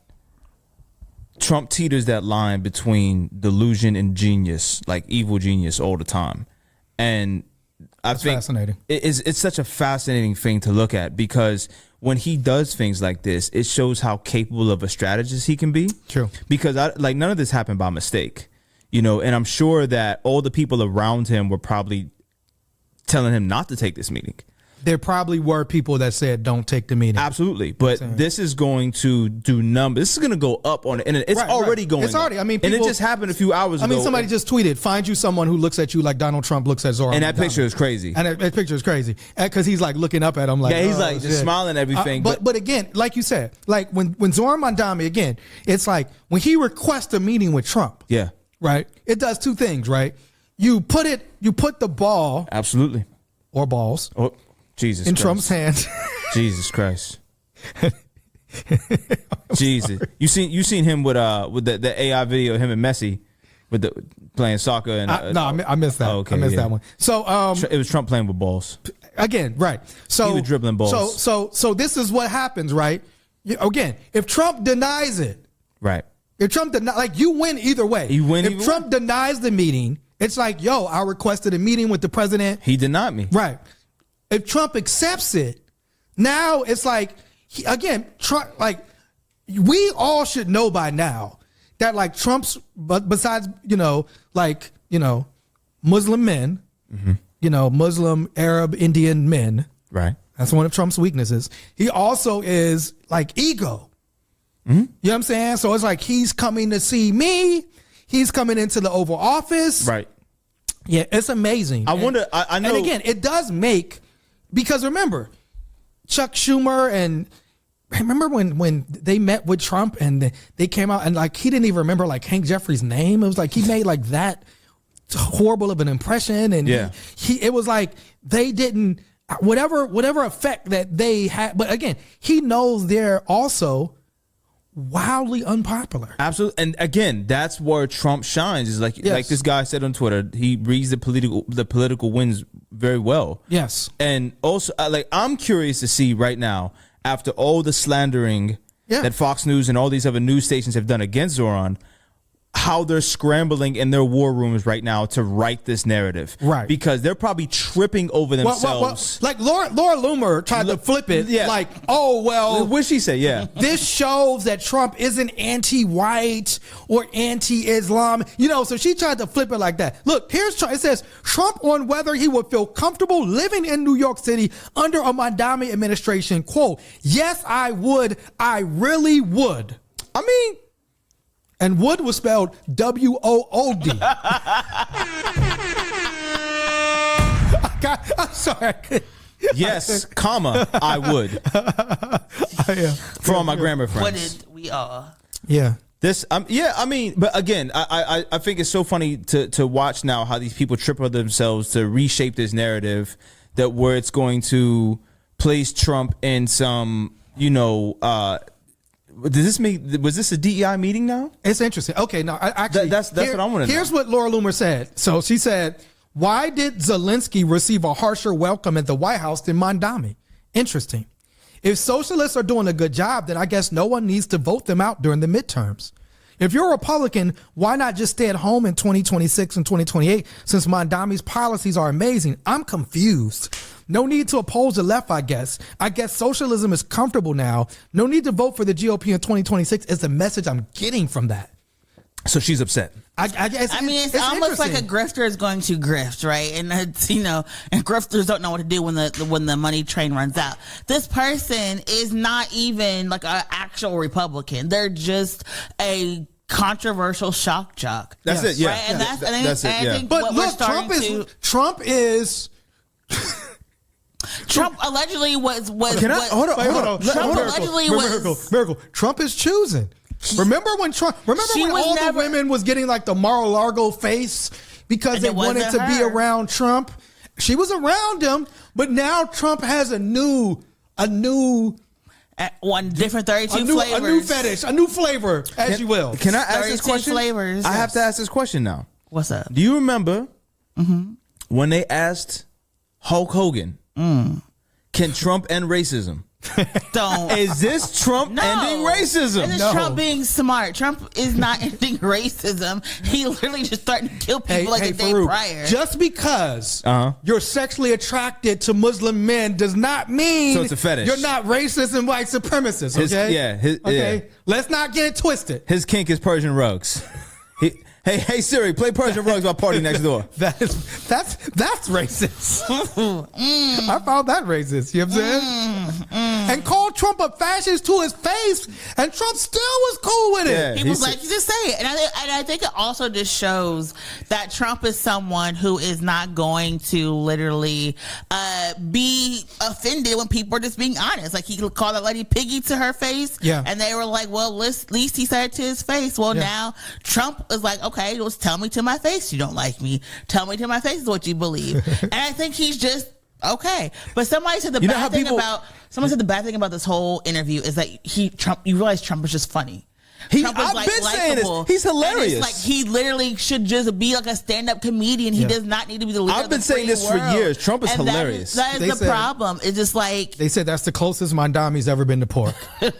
Trump teeters that line between delusion and genius, like evil genius, all the time. And I think fascinating. It's such a fascinating thing to look at because when he does things like this, it shows how capable of a strategist he can be. True. Because none of this happened by mistake, and I'm sure that all the people around him were probably telling him not to take this meeting. There probably were people that said, don't take the meeting. Absolutely. But this is going to do numbers. This is going to go up on it. And it's already going It's already. up. I mean, and it just happened a few hours ago. I mean, somebody just tweeted, find you someone who looks at you like Donald Trump looks at Zohran. And that Mamdani. picture is crazy. And that picture is crazy. Because he's like looking up at him like, he's like just smiling and everything. But again, like you said, like when Zohran Mamdani, again, it's like when he requests a meeting with Trump. Yeah. Right? It does two things, right? You put the ball. Absolutely. Or balls. Oh, Jesus in Christ. Trump's hands. Jesus Christ. Jesus. You seen him with the AI video of him and Messi with playing soccer and I missed that. Okay, I missed that one. So it was Trump playing with balls. Again, right. So he was dribbling balls. So this is what happens, right? Again, if Trump denies it, right. If Trump you win either way. You win if Trump denies the meeting, it's like, yo, I requested a meeting with the president. He denied me. Right. If Trump accepts it, now it's like, Trump, we all should know by now that like Trump's, but besides, Muslim men, Muslim, Arab, Indian men. Right. That's one of Trump's weaknesses. He also is like ego. You know what I'm saying? So it's like he's coming to see me. He's coming into the Oval Office. Right. Yeah, it's amazing. I know. And again, it does make, because remember, Chuck Schumer and remember when they met with Trump and they came out and like he didn't even remember like Hank Jeffrey's name. It was like he made like that horrible of an impression, and it was like they didn't whatever effect that they had. But again, he knows they're also wildly unpopular. Absolutely. And again, that's where Trump shines. Is like this guy said on Twitter, he reads the political winds very well. Yes. And also I'm curious to see right now, after all the slandering that Fox News and all these other news stations have done against Zohran, how they're scrambling in their war rooms right now to write this narrative. Right. Because they're probably tripping over themselves. Like Laura Loomer tried to flip it. Yeah. Like, oh, well. What'd she say? Yeah. This shows that Trump isn't anti-white or anti-Islam. So she tried to flip it like that. Look, here's Trump. It says, Trump on whether he would feel comfortable living in New York City under a Mamdani administration. Quote, yes, I would. I really would. I mean, and wood was spelled W-O-O-D. I'm sorry. Yes, comma, I would. For all my grammar friends. What did we all? Yeah. But again, I think it's so funny to watch now how these people trip over themselves to reshape this narrative that where it's going to place Trump in some, was this a DEI meeting now? It's interesting. Okay, no, actually, that's what I want to know. Here's what Laura Loomer said. So she said, why did Zelensky receive a harsher welcome at the White House than Mamdani? Interesting. If socialists are doing a good job, then I guess no one needs to vote them out during the midterms. If you're a Republican, why not just stay at home in 2026 and 2028 since Mamdani's policies are amazing? I'm confused. No need to oppose the left, I guess. I guess socialism is comfortable now. No need to vote for the GOP in 2026 is the message I'm getting from that. So she's upset. I guess. I mean, it's almost like a grifter is going to grift, right? And it's, and grifters don't know what to do when the money train runs out. This person is not even like an actual Republican. They're just a controversial shock jock. That's it. Yeah, right? And that's it. I think but look, Trump allegedly was. Can I hold on? Trump allegedly was. Miracle. Trump is choosing. Remember when all the women was getting like the Mar-a-Lago face because they wanted to be around Trump? She was around him, but now Trump has a new one different 32 flavors. A new fetish, a new flavor, you will. Can I ask this question? Flavors. I have to ask this question now. What's up? Do you remember when they asked Hulk Hogan, can Trump end racism? Don't. Is this Trump ending racism? This is Trump being smart. Trump is not ending racism. He literally just started to kill people the day prior. Just because you're sexually attracted to Muslim men does not mean so it's a fetish. You're not racist and white supremacist. Okay, let's not get it twisted. His kink is Persian rugs. Hey Siri, play Persian rugs while party next door. That's racist. I found that racist. You know what I'm saying? And called Trump a fascist to his face, and Trump still was cool with it. Yeah, he was like, just say it. And I think it also just shows that Trump is someone who is not going to literally be offended when people are just being honest. Like, he called that lady Piggy to her face, and they were like, well, at least he said it to his face. Well, now Trump is like, okay, just tell me to my face you don't like me. Tell me to my face is what you believe. And I think he's just okay. But somebody said the bad thing about this whole interview is that you realize Trump is just funny. I've been saying this. He's hilarious. And it's like he literally should just be like a stand-up comedian. He does not need to be the leader. I've been saying this for years. Trump is hilarious. That is the problem. It's just like they said that's the closest Mamdani's ever been to pork.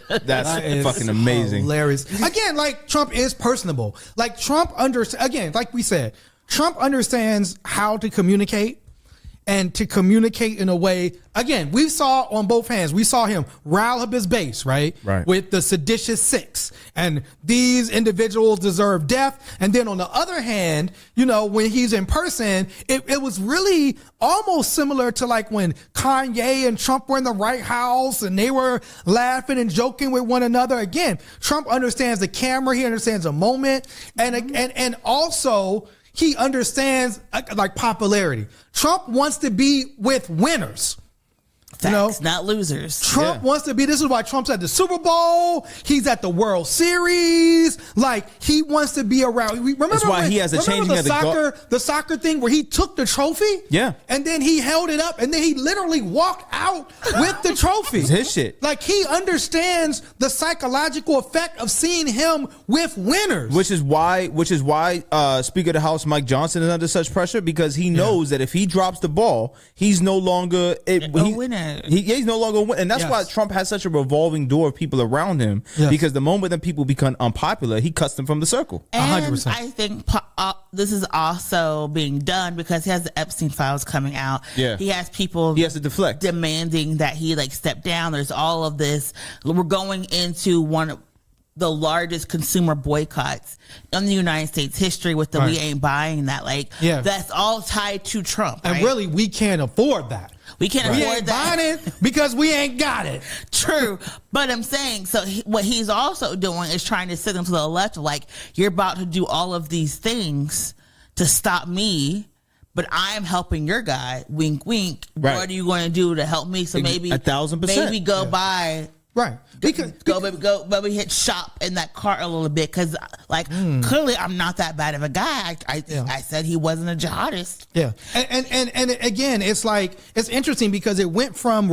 That's fucking amazing. Hilarious. Again, like Trump is personable. Like Trump like we said, Trump understands how to communicate. And to communicate in a way, again, we saw on both hands, we saw him rile up his base, right? With the Seditious Six. And these individuals deserve death. And then on the other hand, when he's in person, it was really almost similar to like when Kanye and Trump were in the White House and they were laughing and joking with one another. Again, Trump understands the camera. He understands the moment. And also, he understands like popularity. Trump wants to be with winners. Facts, not losers. Trump wants to be. This is why Trump's at the Super Bowl. He's at the World Series. Like, he wants to be around. Remember that's why he has a changing of the soccer thing where he took the trophy. Yeah, and then he held it up, and then he literally walked out with the trophy. It's his shit. Like, he understands the psychological effect of seeing him with winners. Which is why Speaker of the House Mike Johnson is under such pressure, because he knows that if he drops the ball, he's no longer a winner. He's no longer winning. And that's why Trump has such a revolving door of people around him, because the moment that people become unpopular, he cuts them from the circle. And 100%. I think this is also being done because he has the Epstein files coming out. Yeah. He has people he has to deflect, demanding that he step down. There's all of this. We're going into one of the largest consumer boycotts in the United States history with the we ain't buying that. That's all tied to Trump. And really, we can't afford that. We can't afford that. Buying it because we ain't got it. True. But I'm saying, what he's also doing is trying to sit them to the left, you're about to do all of these things to stop me, but I'm helping your guy. Wink, wink. Right. What are you going to do to help me? So maybe 1,000%. Maybe go buy. Right. Maybe hit shop in that cart a little bit, because clearly I'm not that bad of a guy. I said he wasn't a jihadist. Yeah. And again, it's interesting because it went from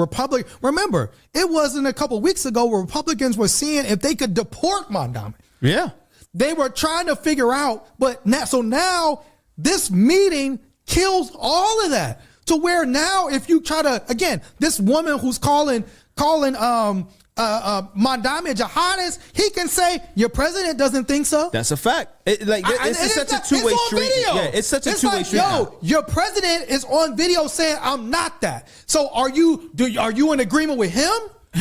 remember, it wasn't a couple weeks ago where Republicans were seeing if they could deport Mamdani. Yeah. They were trying to figure out, but now this meeting kills all of that, to where now if you try to, again, this woman who's calling Mamdani a jihadist, he can say your president doesn't think so. That's a fact. It's such a two-way street. Yeah, it's such a two-way street. Your president is on video saying I'm not that. So are you in agreement with him?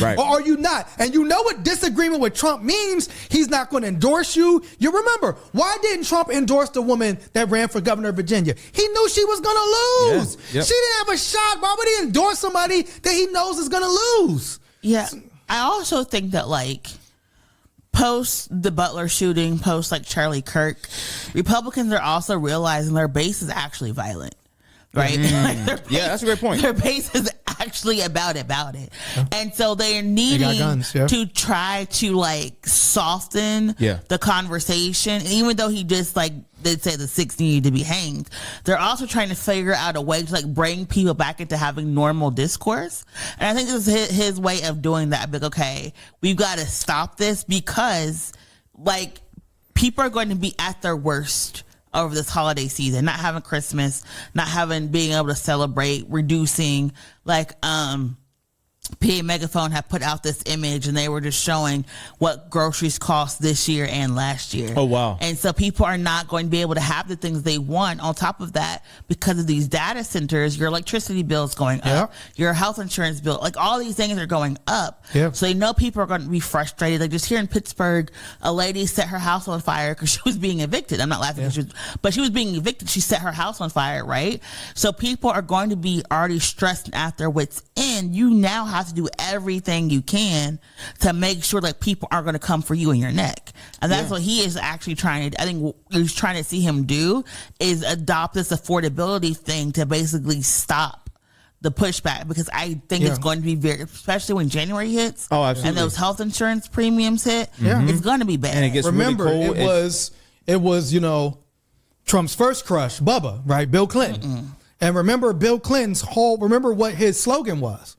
Right. Or are you not? And you know what disagreement with Trump means? He's not going to endorse you. You remember, why didn't Trump endorse the woman that ran for governor of Virginia? He knew she was going to lose. Yeah. Yep. She didn't have a shot. Why would he endorse somebody that he knows is going to lose? Yeah. I also think that, like, post the Butler shooting, post like Charlie Kirk, Republicans are also realizing their base is actually violent. Right? Like yeah, that's a great point. Their base is actually about it. Yeah. And so they're needing to try to like soften the conversation. And even though he just like did say the 6 needed to be hanged, they're also trying to figure out a way to like bring people back into having normal discourse. And I think this is his way of doing that. Like, okay, we've got to stop this because like people are going to be at their worst over this holiday season, not having Christmas, being able to celebrate, reducing, like, PA Megaphone had put out this image and they were just showing what groceries cost this year and last year. Oh, wow. And so people are not going to be able to have the things they want. On top of that, because of these data centers, your electricity bill is going up, your health insurance bill, like all these things are going up. So they know people are going to be frustrated. Like just here in Pittsburgh, a lady set her house on fire because she was being evicted. I'm not laughing, but she was being evicted. She set her house on fire, right? So people are going to be already stressed and at their wits' end. You now have to do everything you can to make sure that people aren't going to come for you in your neck. And that's what he is actually trying to, I think what he's trying to see him do is adopt this affordability thing to basically stop the pushback, because I think it's going to be very, especially when January hits and those health insurance premiums hit, it's going to be bad. And it gets Remember, really cold. it was, you know, Trump's first crush, Bubba, right? Bill Clinton. And remember Bill Clinton's remember what his slogan was?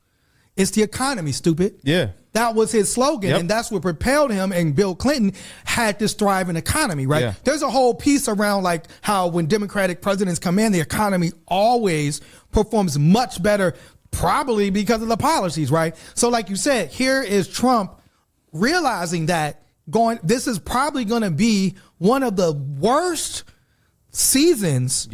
It's the economy, stupid. Yeah. That was his slogan, and that's what propelled him. And Bill Clinton had this thriving economy, right? Yeah. There's a whole piece around like how when Democratic presidents come in, the economy always performs much better, probably because of the policies, right? So like you said, here is Trump realizing that this is probably going to be one of the worst seasons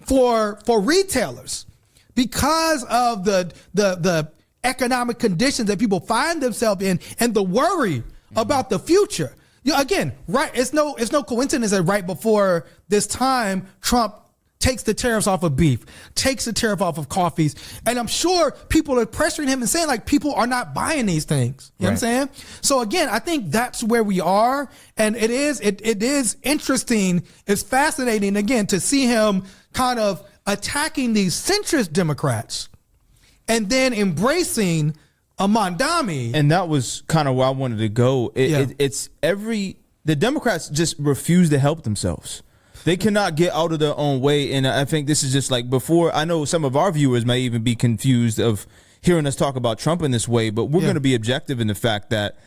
for retailers because of the economic conditions that people find themselves in and the worry about the future. Again, right? It's no coincidence that right before this time, Trump takes the tariffs off of beef, takes the tariff off of coffees. And I'm sure people are pressuring him and saying like, people are not buying these things. You know what I'm saying? So again, I think that's where we are. And it is interesting. It's fascinating again to see him kind of attacking these centrist Democrats and then embracing a Mamdani. And that was kind of where I wanted to go. The Democrats just refuse to help themselves. They cannot get out of their own way. And I think this is just like before. I know some of our viewers may even be confused of hearing us talk about Trump in this way, but we're going to be objective in the fact that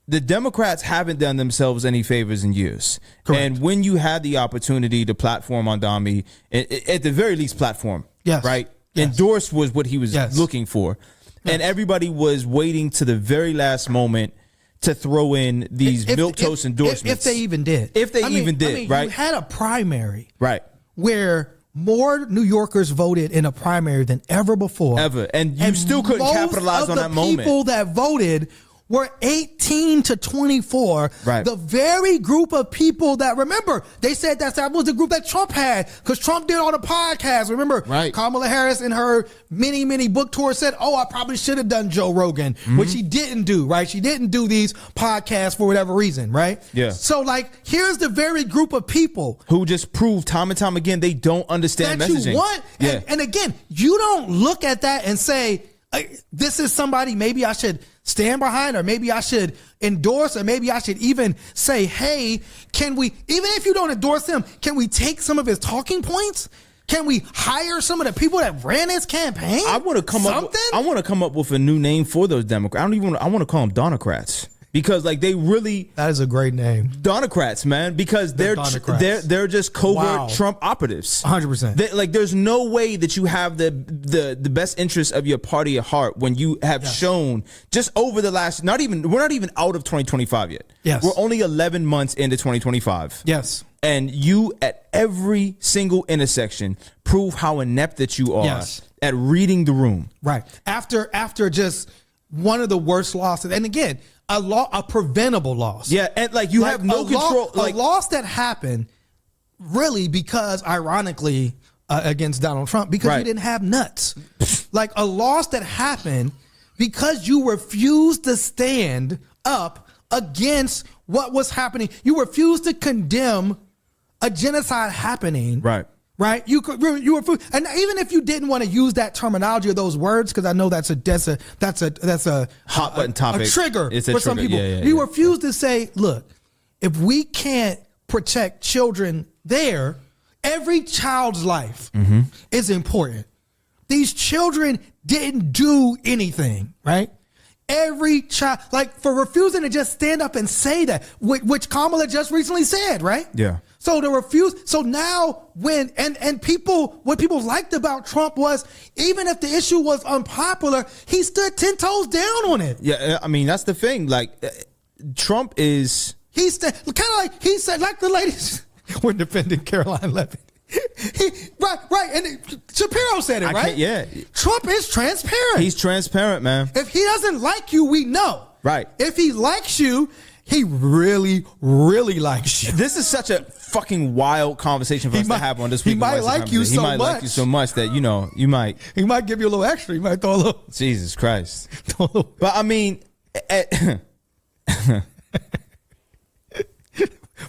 the Democrats haven't done themselves any favors in years. Correct. And when you had the opportunity to platform Mamdani, at the very least platform, right? Endorsed was what he was looking for. And everybody was waiting to the very last moment to throw in these milquetoast endorsements. If they even did. Right? You had a primary. Right. Where more New Yorkers voted in a primary than ever before. And you still couldn't capitalize on that moment. The people that voted were 18 to 24. Right. The very group of people that, remember, they said that was the group that Trump had because Trump did all the podcasts. Remember, Kamala Harris in her mini book tour said, I probably should have done Joe Rogan, which she didn't do, right? She didn't do these podcasts for whatever reason, right? Yeah. So, like, here's the very group of people who just prove time and time again they don't understand that messaging. You want. And again, you don't look at that and say, this is somebody maybe I should stand behind, or maybe I should endorse, or maybe I should even say, hey, can we, even if you don't endorse him, can we take some of his talking points? Can we hire some of the people that ran his campaign? I want to come up with a new name for those Democrats. I want to call them Donocrats. Because like they really, that is a great name, Donocrats, man. Because they're just covert Trump operatives, 100%. Like there's no way that you have the best interest of your party at heart when you have shown just over the last we're not even out of 2025 yet. Yes, we're only 11 months into 2025. Yes, and you at every single intersection prove how inept that you are at reading the room. Right after just one of the worst losses. And again, a preventable loss. Yeah, and like you have no control. A loss that happened really because, ironically, against Donald Trump, because you didn't have nuts. Like a loss that happened because you refused to stand up against what was happening. You refused to condemn a genocide happening. Right. You were, and even if you didn't want to use that terminology or those words, because I know that's a hot button topic, a trigger for some people. You refuse to say, look, if we can't protect children there, every child's life is important. These children didn't do anything, right? Every child, like for refusing to just stand up and say that, which Kamala just recently said, right? Yeah. So to refuse, so now when, and people, what people liked about Trump was, even if the issue was unpopular, he stood 10 toes down on it. Yeah, I mean, that's the thing. Like, Trump is... He said, kind of like, he said, like the ladies were defending Caroline Levitt. Right. And Shapiro said it, right? Yeah. Trump is transparent. He's transparent, man. If he doesn't like you, we know. Right. If he likes you, he really, really likes you. This is such a fucking wild conversation for us to have on this week. He might like you so much. He might like you so much that, you know, you might... He might give you a little extra. He might throw a little... Jesus Christ. But I mean...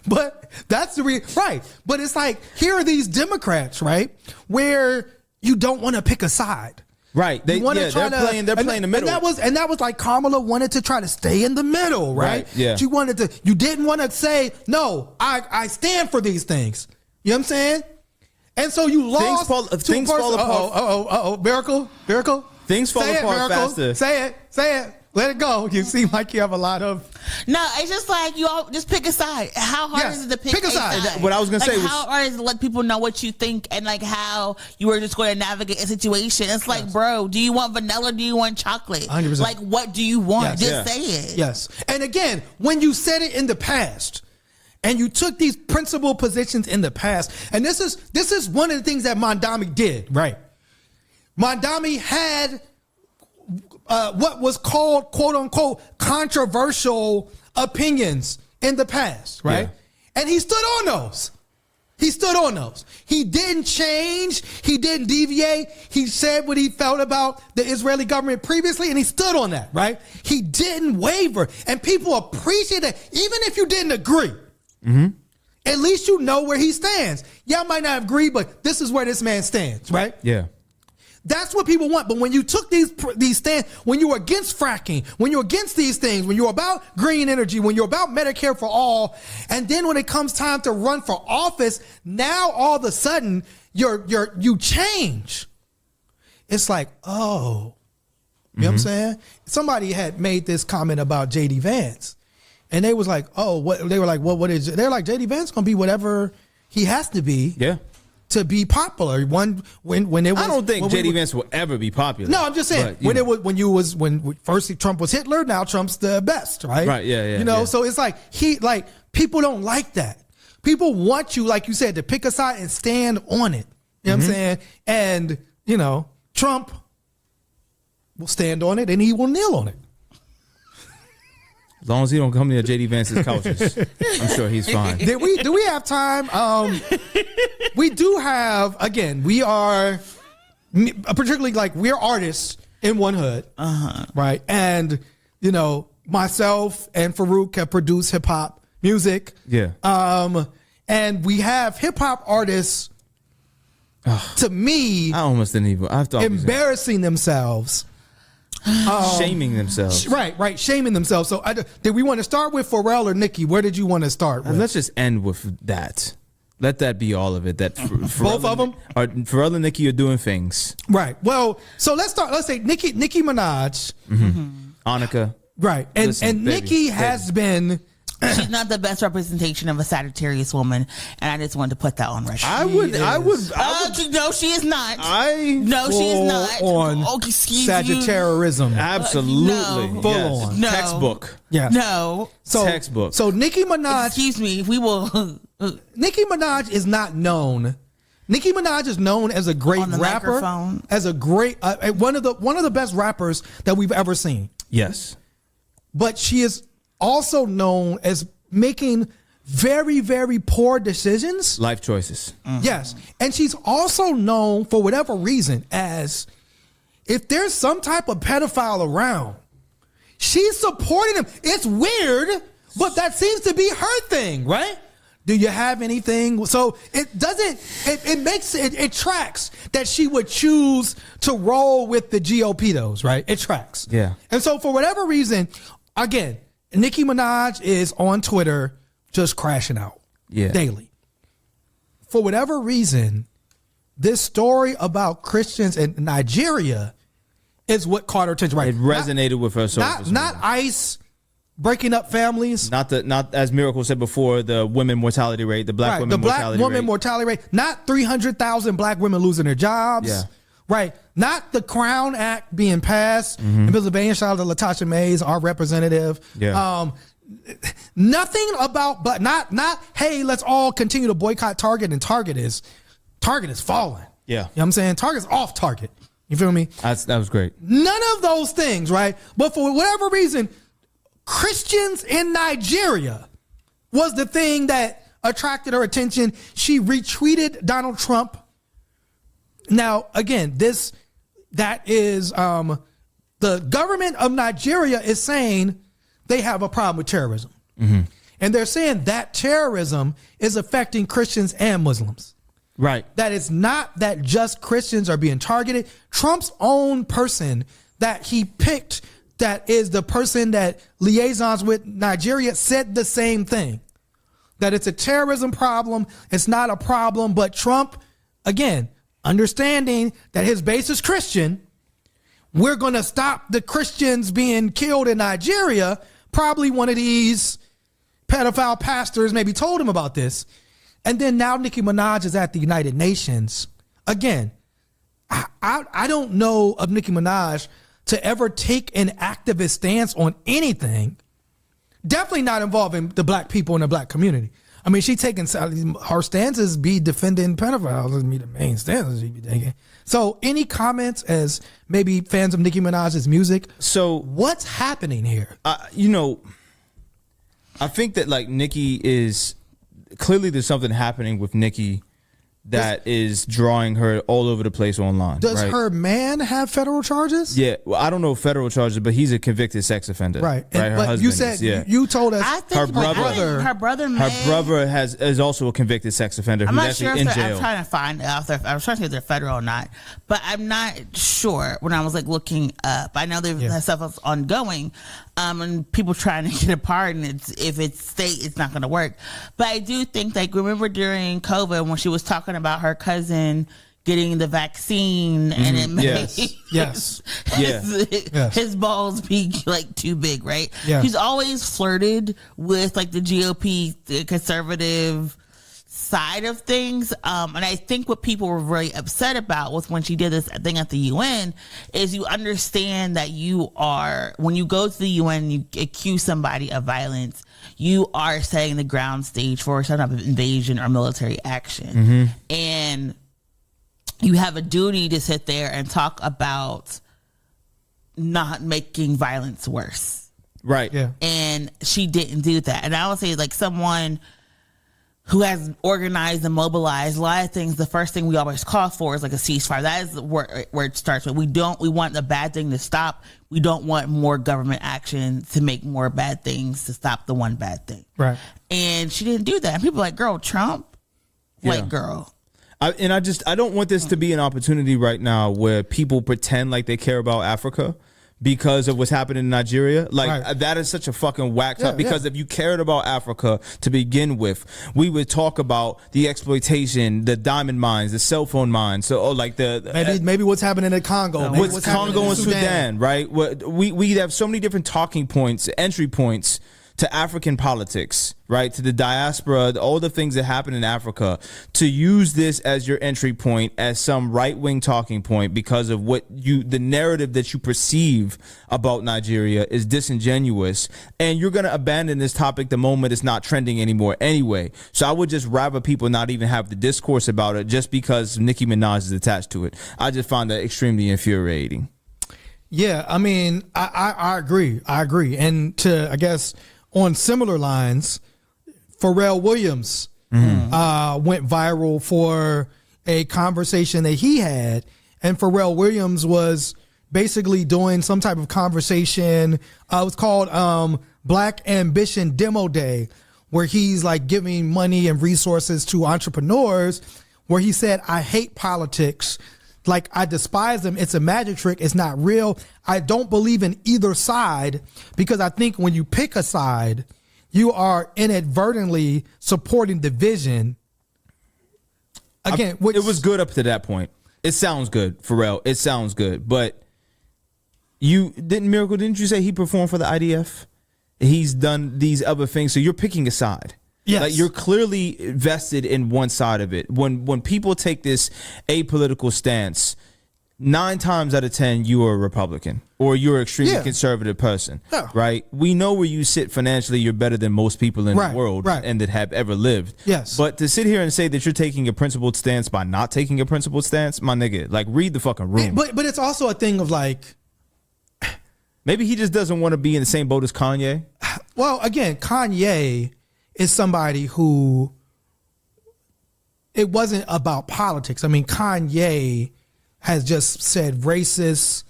But that's the right. But it's like, here are these Democrats, right, where you don't want to pick a side. Right. They're playing the middle. And that was like Kamala wanted to try to stay in the middle, right? Yeah. You didn't want to say, no, I stand for these things. You know what I'm saying? And so you lost. Things fall apart. Miracle. Things fall apart faster. Say it. Let it go. You seem like you have a lot of... No, it's just like you all just pick a side. How hard is it to pick a side? What I was going to say was... How hard is it to let people know what you think and like how you are just going to navigate a situation? It's like, bro, do you want vanilla or do you want chocolate? 100%. Like, what do you want? Just say it. Yes. And again, when you said it in the past and you took these principal positions in the past, and this is one of the things that Mamdani did, right? Mamdani had... what was called, quote unquote, controversial opinions in the past, right? Yeah. And he stood on those. He didn't change. He didn't deviate. He said what he felt about the Israeli government previously, and he stood on that, right? He didn't waver. And people appreciate that. Even if you didn't agree, at least you know where he stands. Y'all might not agree, but this is where this man stands, right? Yeah. That's what people want. But when you took these stands, when you were against fracking, when you're against these things, when you're about green energy, when you're about Medicare for all, and then when it comes time to run for office, now all of a sudden you change. It's like, oh, you know what I'm saying? Somebody had made this comment about JD Vance, and they was like, oh, what? They were like, well, what is it? They're like, JD Vance gonna be whatever he has to be. Yeah. To be popular, when it was, I don't think JD Vance will ever be popular. No, I'm just saying when first Trump was Hitler, now Trump's the best, right? Right, yeah. You know, so it's like people don't like that. People want you, like you said, to pick a side and stand on it. You know what I'm saying? And you know, Trump will stand on it and he will kneel on it. As long as he don't come near JD Vance's couches, I'm sure he's fine. Do we have time? We do have, again, we are particularly like we're artists in one hood, right? And you know, myself and Farouk have produced hip hop music. Yeah. And we have hip hop artists. To me, I almost didn't even. I thought embarrassing themselves. Shaming themselves. Right. Shaming themselves. So did we want to start with Pharrell or Nicki? Where did you want to start with? Let's just end with that. Let that be all of it. That both of them? Pharrell and Nicki are doing things. Right. Well, so let's start. Let's say Nicki Minaj. Annika. Right. And Nicki has been... She's not the best representation of a Sagittarius woman, and I just wanted to put that on record. I would. No, she is not. No, she is not. On Sagittarianism. Absolutely. Full on. No. Textbook. Yeah. No. Textbook. So Nicki Minaj. Excuse me. We will. Nicki Minaj is not known. Nicki Minaj is known as a great rapper, microphone. as a great one of the best rappers that we've ever seen. Yes. But she is also known as making very, very poor decisions. Life choices. Yes. And she's also known, for whatever reason, as if there's some type of pedophile around, she's supporting him. It's weird, but that seems to be her thing, right? Do you have anything? So it doesn't, it tracks that she would choose to roll with the GOP, right? It tracks. Yeah. And so for whatever reason, again, Nicki Minaj is on Twitter just crashing out daily. For whatever reason, this story about Christians in Nigeria is what caught her attention. Right? It resonated with her. Not ICE breaking up families. Not as Miracle said before, the women mortality rate, the black women mortality rate. Not 300,000 black women losing their jobs. Yeah. Right. Not the Crown Act being passed in Pennsylvania. Shout out to Latasha Mays, our representative. Yeah. Nothing about, but not, hey, let's all continue to boycott Target, and Target is falling. Yeah. You know what I'm saying? Target's off target. You feel me? That was great. None of those things, right? But for whatever reason, Christians in Nigeria was the thing that attracted her attention. She retweeted Donald Trump. Now, again, that is the government of Nigeria is saying they have a problem with terrorism. And they're saying that terrorism is affecting Christians and Muslims. Right. That it's not that just Christians are being targeted. Trump's own person that he picked, that is the person that liaisons with Nigeria, said the same thing. That it's a terrorism problem. It's not a problem. But Trump, again, understanding that his base is Christian, we're going to stop the Christians being killed in Nigeria. Probably one of these pedophile pastors maybe told him about this. And then now Nicki Minaj is at the United Nations. Again, I don't know of Nicki Minaj to ever take an activist stance on anything. Definitely not involving the black people in the black community. I mean, she taking her stances be defending pedophiles doesn't be the main stances she be taking. So any comments as maybe fans of Nicki Minaj's music? So what's happening here? I think that like Nicki is clearly there's something happening with Nicki that is drawing her all over the place online. Does right? her man have federal charges? Yeah, well, I don't know federal charges, but he's a convicted sex offender. Right. Her but husband you said you told us her brother is also a convicted sex offender. I'm who's not actually sure. in jail. I'm trying to find out. I was trying to see if they're federal or not, but I'm not sure. When I was like looking up, I know that stuff is ongoing, and people trying to get a pardon. If it's state, it's not going to work. But I do think, like, remember during COVID when she was talking about her cousin getting the vaccine and it made his balls be like too big, right? Yeah. He's always flirted with like the GOP, the conservative side of things. And I think what people were really upset about was when she did this thing at the UN is you understand that when you go to the UN, you accuse somebody of violence, you are setting the ground stage for some type of invasion or military action. And you have a duty to sit there and talk about not making violence worse. Right. Yeah. And she didn't do that. And I would say, like, someone who has organized and mobilized a lot of things, the first thing we always call for is like a ceasefire. That is where it starts with. We want the bad thing to stop. We don't want more government action to make more bad things to stop the one bad thing. Right. And she didn't do that. And people are like, girl, Trump, like, girl. I don't want this to be an opportunity right now where people pretend like they care about Africa because of what's happening in Nigeria. Like, that is such a fucking whack up, because if you cared about Africa to begin with, we would talk about the exploitation, the diamond mines, the cell phone mines. So, maybe what's happening in Congo, what's Congo and Sudan, right? We have so many different talking points, entry points to African politics, right? To the diaspora, all the things that happen in Africa, to use this as your entry point, as some right-wing talking point because of the narrative that you perceive about Nigeria is disingenuous, and you're going to abandon this topic the moment it's not trending anymore anyway. So I would just rather people not even have the discourse about it just because Nicki Minaj is attached to it. I just find that extremely infuriating. Yeah, I mean, I agree. And I guess on similar lines, Pharrell Williams went viral for a conversation that he had. And Pharrell Williams was basically doing some type of conversation. It was called Black Ambition Demo Day, where he's like giving money and resources to entrepreneurs, where he said, I hate politics. Like, I despise them. It's a magic trick. It's not real. I don't believe in either side, because I think when you pick a side, you are inadvertently supporting division. Again, it was good up to that point. It sounds good, Pharrell. It sounds good. But didn't you say he performed for the IDF? He's done these other things. So you're picking a side. Yes. Like, you're clearly vested in one side of it. When people take this apolitical stance, 9 times out of 10, you are a Republican or you're an extremely conservative person, right? We know where you sit financially. You're better than most people in the world and that have ever lived. Yes. But to sit here and say that you're taking a principled stance by not taking a principled stance, my nigga, like, read the fucking room. But it's also a thing of like, maybe he just doesn't want to be in the same boat as Kanye. Well, again, Kanye is somebody who, it wasn't about politics. I mean, Kanye has just said racist,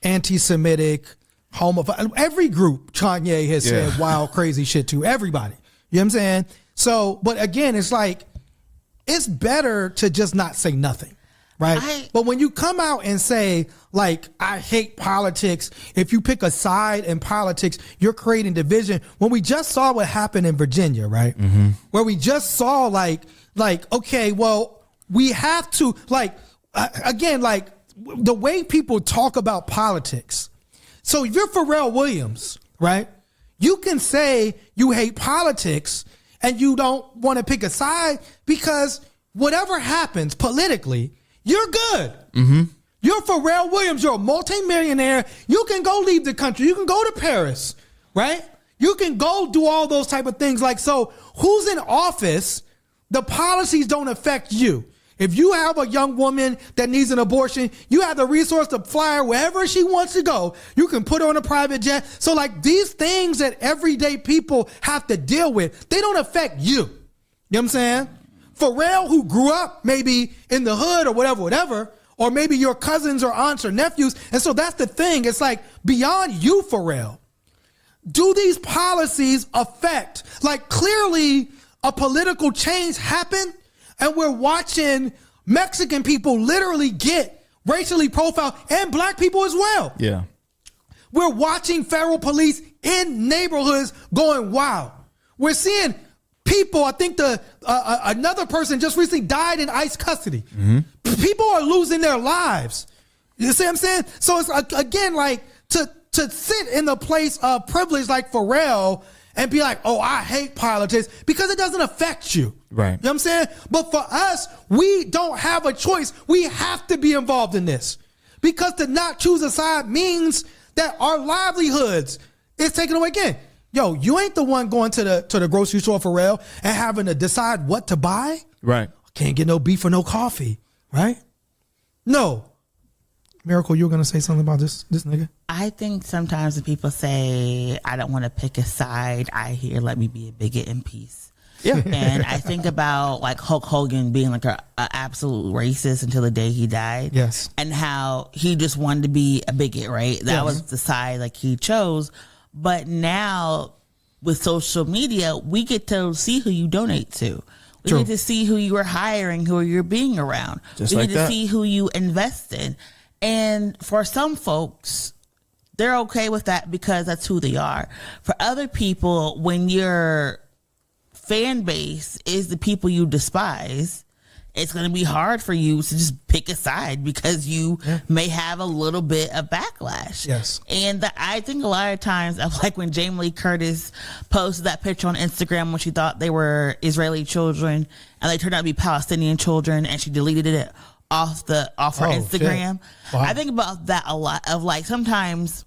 anti-Semitic, homophobic. Every group Kanye has said wild, crazy shit to. Everybody. You know what I'm saying? So, but again, it's like, it's better to just not say nothing. Right. But when you come out and say, like, I hate politics, if you pick a side in politics, you're creating division. When we just saw what happened in Virginia, right? Mm-hmm. Where we just saw like, okay, well, we have to, like, again, like, the way people talk about politics. So if you're Pharrell Williams, right, you can say you hate politics and you don't want to pick a side, because whatever happens politically, you're good. Mm-hmm. You're Pharrell Williams. You're a multimillionaire. You can go leave the country. You can go to Paris, right? You can go do all those type of things. Like, so who's in office? The policies don't affect you. If you have a young woman that needs an abortion, you have the resource to fly her wherever she wants to go. You can put her on a private jet. So, like, these things that everyday people have to deal with, they don't affect you. You know what I'm saying? Pharrell, who grew up maybe in the hood or whatever, or maybe your cousins or aunts or nephews. And so that's the thing. It's like, beyond you, Pharrell, do these policies affect, like, clearly a political change happened, and we're watching Mexican people literally get racially profiled, and black people as well. Yeah. We're watching federal police in neighborhoods going wild. We're seeing people, I think another person just recently died in ICE custody. Mm-hmm. People are losing their lives. You see what I'm saying? So it's, again, like, to sit in the place of privilege like Pharrell and be like, oh, I hate politics, because it doesn't affect you. Right. You know what I'm saying? But for us, we don't have a choice. We have to be involved in this, because to not choose a side means that our livelihoods is taken away again. Yo, you ain't the one going to the grocery store, Pharrell, and having to decide what to buy. Right. Can't get no beef or no coffee. Right? No. Miracle, you were going to say something about this nigga? I think sometimes when people say, I don't want to pick a side, I hear, let me be a bigot in peace. Yeah. And I think about, like, Hulk Hogan being like a absolute racist until the day he died. Yes. And how he just wanted to be a bigot, right? That was the side, like, he chose. But now with social media, we get to see who you donate to. We get to see who you are hiring, who you're being around. Just we like get to see who you invest in. And for some folks, they're okay with that because that's who they are. For other people, when your fan base is the people you despise, it's going to be hard for you to just pick a side, because you may have a little bit of backlash. Yes. And I think a lot of times, like when Jamie Lee Curtis posted that picture on Instagram when she thought they were Israeli children and they turned out to be Palestinian children, and she deleted it off her Instagram. Wow. I think about that a lot, of like, sometimes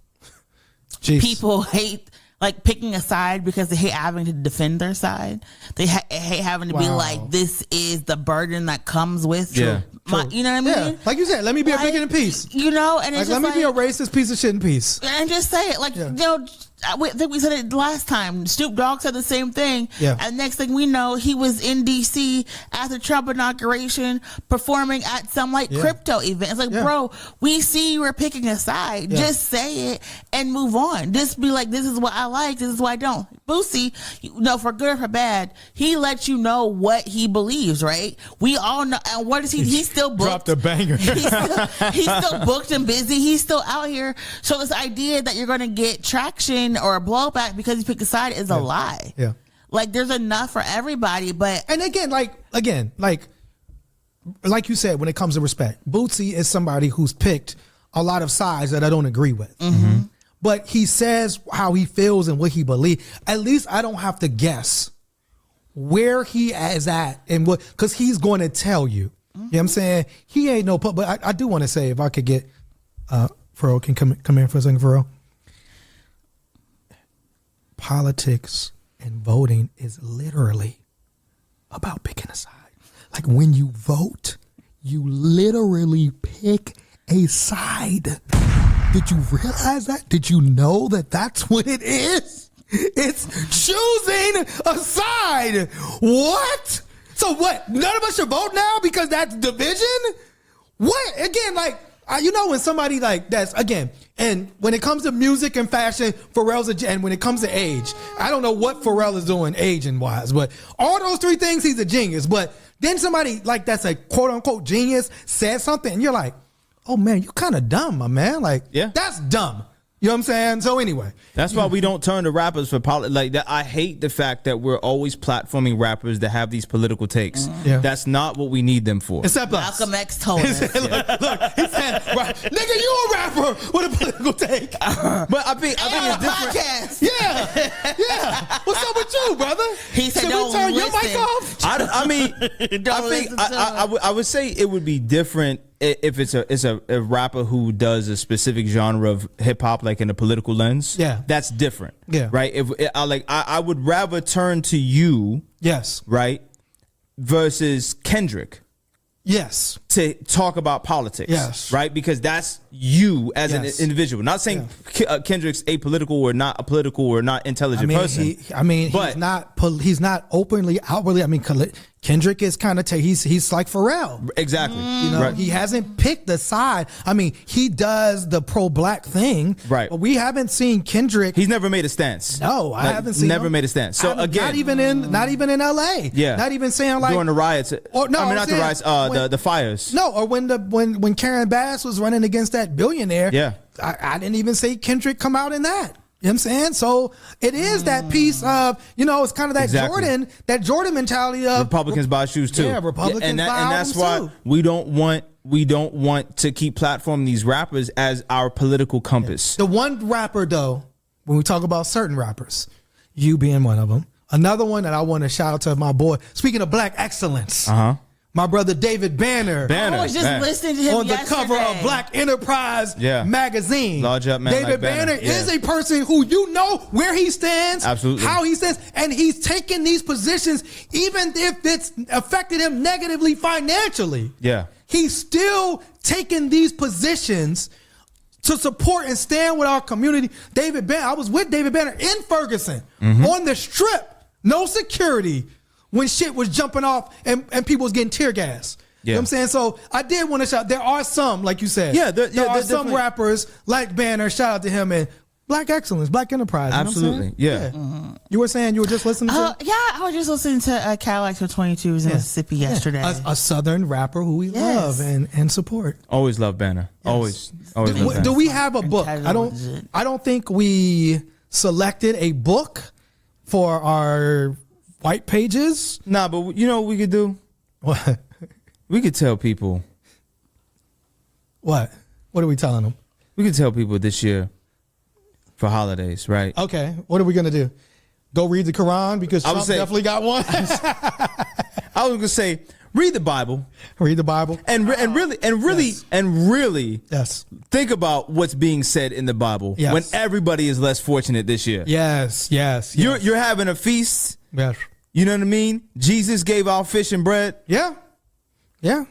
people hate like picking a side because they hate having to defend their side. They hate having to be like, this is the burden that comes with. Yeah. You know what I mean? Like you said, let me be a bigot in peace. You know, and it's like, just let me be a racist piece of shit in peace. And just say it. Like, you know, I think we said it last time. Snoop Dogg said the same thing. Yeah. And next thing we know, he was in D.C. at the Trump inauguration performing at some crypto event. It's like, bro, we see you were picking a side. Just say it and move on. Just be like, this is what I like. This is what I don't. Boosie, for good or for bad, he lets you know what he believes, right? We all know. And what is he? He's still booked. Dropped a banger. He's still booked and busy. He's still out here. So this idea that you're going to get traction or a blowback because you pick a side is a lie. Yeah. Like, there's enough for everybody, but... And again, like you said, when it comes to respect, Bootsy is somebody who's picked a lot of sides that I don't agree with. Mm-hmm. But he says how he feels and what he believes. At least I don't have to guess where he is at and what, because he's going to tell you. You know what I'm saying? He ain't no... But I do want to say, if I could get... Furrow, can come in for a second, Furrow? Politics and voting is literally about picking a side. Like, when you vote, you literally pick a side. Did you realize that? Did you know that that's what it is? It's choosing a side. What? So what? None of us should vote now because that's division? What? Again, like, you know, when somebody like that's, again, and when it comes to music and fashion, Pharrell's and when it comes to age, I don't know what Pharrell is doing aging wise, but all those three things, he's a genius. But then somebody like that's a quote unquote genius said something, and you're like, oh man, you kind of dumb, my man. Like, that's dumb. You know what I'm saying? So anyway, that's why we don't turn to rappers for like that. I hate the fact that we're always platforming rappers that have these political takes. Yeah. That's not what we need them for. Except us. Malcolm X told us. Look, he said, nigga, you a rapper with a political take. But I think it's different. Podcast. Yeah. What's up with you, brother? He said, should don't we turn listen. your mic off? I would say it would be different if it's a rapper who does a specific genre of hip hop, like in a political lens. Yeah, that's different. Yeah, right. If I would rather turn to you. Yes. Right. Versus Kendrick. Yes. To talk about politics. Yes. Right? Because that's you as an individual. Not saying Kendrick's apolitical or not a political or not intelligent person. He's not openly, outwardly. I mean, Kendrick is kind of, he's like Pharrell. Exactly. You know, he hasn't picked the side. I mean, he does the pro-black thing. Right. But we haven't seen Kendrick. He's never made a stance. No, I haven't seen Never him. made a stance. So again. Not even in LA. Yeah. Not even saying like. During the riots. Or, no, I mean, not the riots, the fires. No, or when Karen Bass was running against that billionaire. Yeah. I didn't even say Kendrick come out in that. You know what I'm saying? So it is that piece of, it's kind of that Jordan mentality of Republicans buy shoes too. Yeah, Republicans buy and that's why too. we don't want to keep platforming these rappers as our political compass. The one rapper though, when we talk about certain rappers, you being one of them, another one that I want to shout out to my boy, speaking of black excellence. My brother David Banner. I was just listening to him on the cover of Black Enterprise magazine. Large up man David like Banner is a person who where he stands, absolutely, how he stands, and he's taken these positions even if it's affected him negatively financially. Yeah, he's still taking these positions to support and stand with our community. David Banner, I was with David Banner in Ferguson on the Strip, no security, when shit was jumping off and people was getting tear gas. You know what I'm saying? So I did want to shout. There are some, like you said. Yeah, there are some rappers like Banner. Shout out to him and Black Excellence, Black Enterprise. Absolutely. Yeah. You were saying you were just listening to? Yeah, I was just listening to Cadillacs for 22s in Mississippi yesterday. A Southern rapper who we love and support. Always love Banner. Always love Banner. Do we have a book? I don't think we selected a book for our white pages. Nah, but you know what we could do? What? We could tell people. What? What are we telling them? We could tell people this year for holidays, right? Okay. What are we going to do? Go read the Quran because Trump definitely got one? I was going to say, read the Bible. Read the Bible. And really yes. think about what's being said in the Bible when everybody is less fortunate this year. Yes. You're having a feast. Yes. You know what I mean? Jesus gave out fish and bread. Yeah.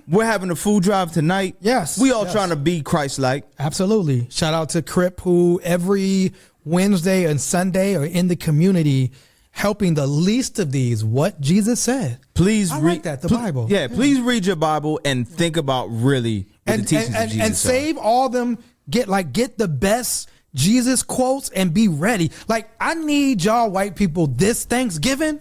We're having a food drive tonight. Yes. We all trying to be Christ-like. Absolutely. Shout out to Crip, who every Wednesday and Sunday are in the community helping the least of these, what Jesus said. Please read that, the Bible. Yeah, please read your Bible and think about really what the teachings of Jesus and save all them, get the best Jesus quotes and be ready. Like, I need y'all white people this Thanksgiving.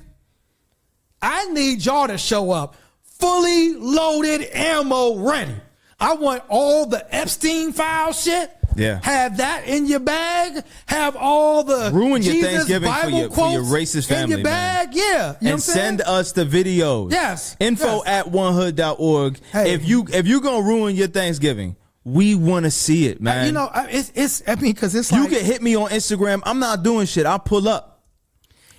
I need y'all to show up fully loaded, ammo ready. I want all the Epstein file shit. Yeah. Have that in your bag. Have all the ruin your Jesus Thanksgiving Bible for your racist family, in your bag. Man. Yeah. You know and send us the videos. Yes. info@onehood.org. Hey. If you're gonna ruin your Thanksgiving, we want to see it, man. Because it's you like, can hit me on Instagram. I'm not doing shit. I'll pull up.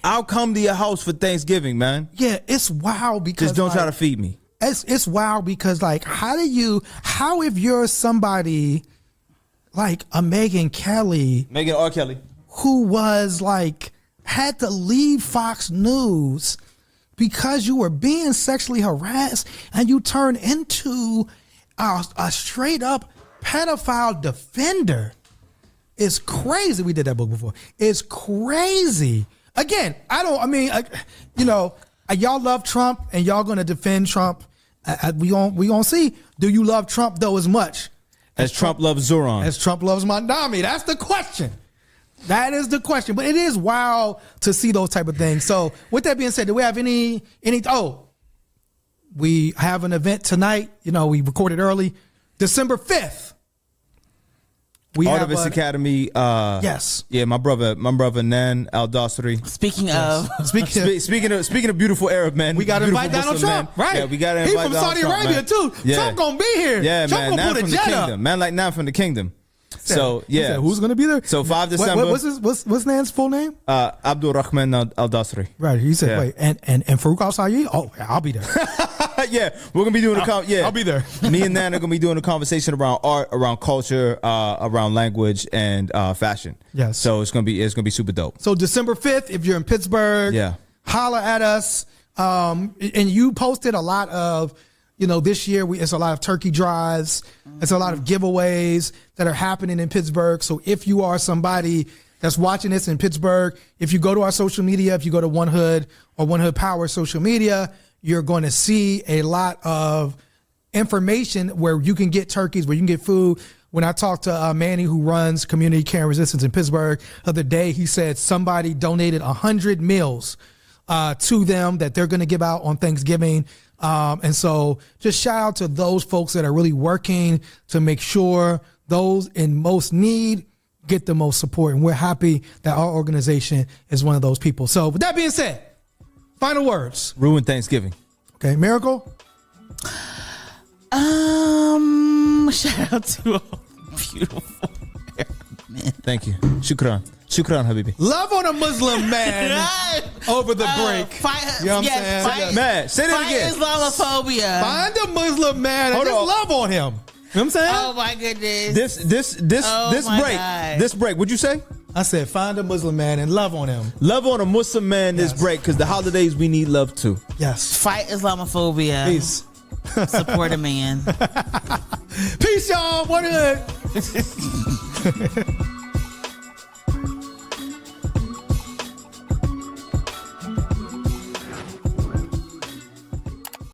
I'll come to your house for Thanksgiving, man. Yeah, it's wild because just don't try to feed me. It's wild because, like, how if you're somebody like a Megyn R. Kelly, who was like, had to leave Fox News because you were being sexually harassed and you turned into a straight up pedophile defender. It's crazy. We did that book before. It's crazy. Again, y'all love Trump and y'all gonna defend Trump. We gonna see. Do you love Trump though as much as Trump loves Zohran? As Trump loves Mamdani? That's the question. That is the question. But it is wild to see those type of things. So with that being said, do we have any? We have an event tonight. We recorded early, December 5th. Artemis Academy. Yes. Yeah, my brother Nan Al-Dasri. Speaking of beautiful Arab men, we got to invite Donald Trump, right? Yeah, we got to invite He's from Donald Saudi Trump, Arabia man. too. Yeah. Trump gonna be here. Yeah, Trump man. gonna Nan put from a the jet kingdom. up. Man like Nan from the kingdom. So yeah, who's gonna be there? So 5 December. What's Nan's full name? Abdul Rahman Al-Dasri. Right. He said, wait, and Farouk Al-Sayyid? Oh, yeah, I'll be there. Yeah, we're gonna be doing I'll be there. Me and Nan are gonna be doing a conversation around art, around culture, around language and fashion. Yes. So it's gonna be super dope. So December 5th, if you're in Pittsburgh, holla at us. And you posted a lot of, this year it's a lot of turkey drives. It's a lot of giveaways that are happening in Pittsburgh. So if you are somebody that's watching this in Pittsburgh, if you go to our social media, if you go to One Hood or One Hood Power social media, you're going to see a lot of information where you can get turkeys, where you can get food. When I talked to Manny, who runs Community Care and Resistance in Pittsburgh the other day, he said somebody donated 100 meals to them that they're going to give out on Thanksgiving. And so just shout out to those folks that are really working to make sure those in most need get the most support. And we're happy that our organization is one of those people. So with that being said, final words. Ruin Thanksgiving. Okay, Miracle. Shout out to all beautiful men. Thank you. Shukran, Habibi. Love on a Muslim man over the break. You know what I'm saying? Man, say that again. Islamophobia. Find a Muslim man and just love on him. You know what I'm saying? Oh my goodness. This break. What'd you say? I said, find a Muslim man and love on him. Love on a Muslim man this break, because the holidays we need love too. Yes. Fight Islamophobia. Peace. Support a man. Peace, y'all. One Hood.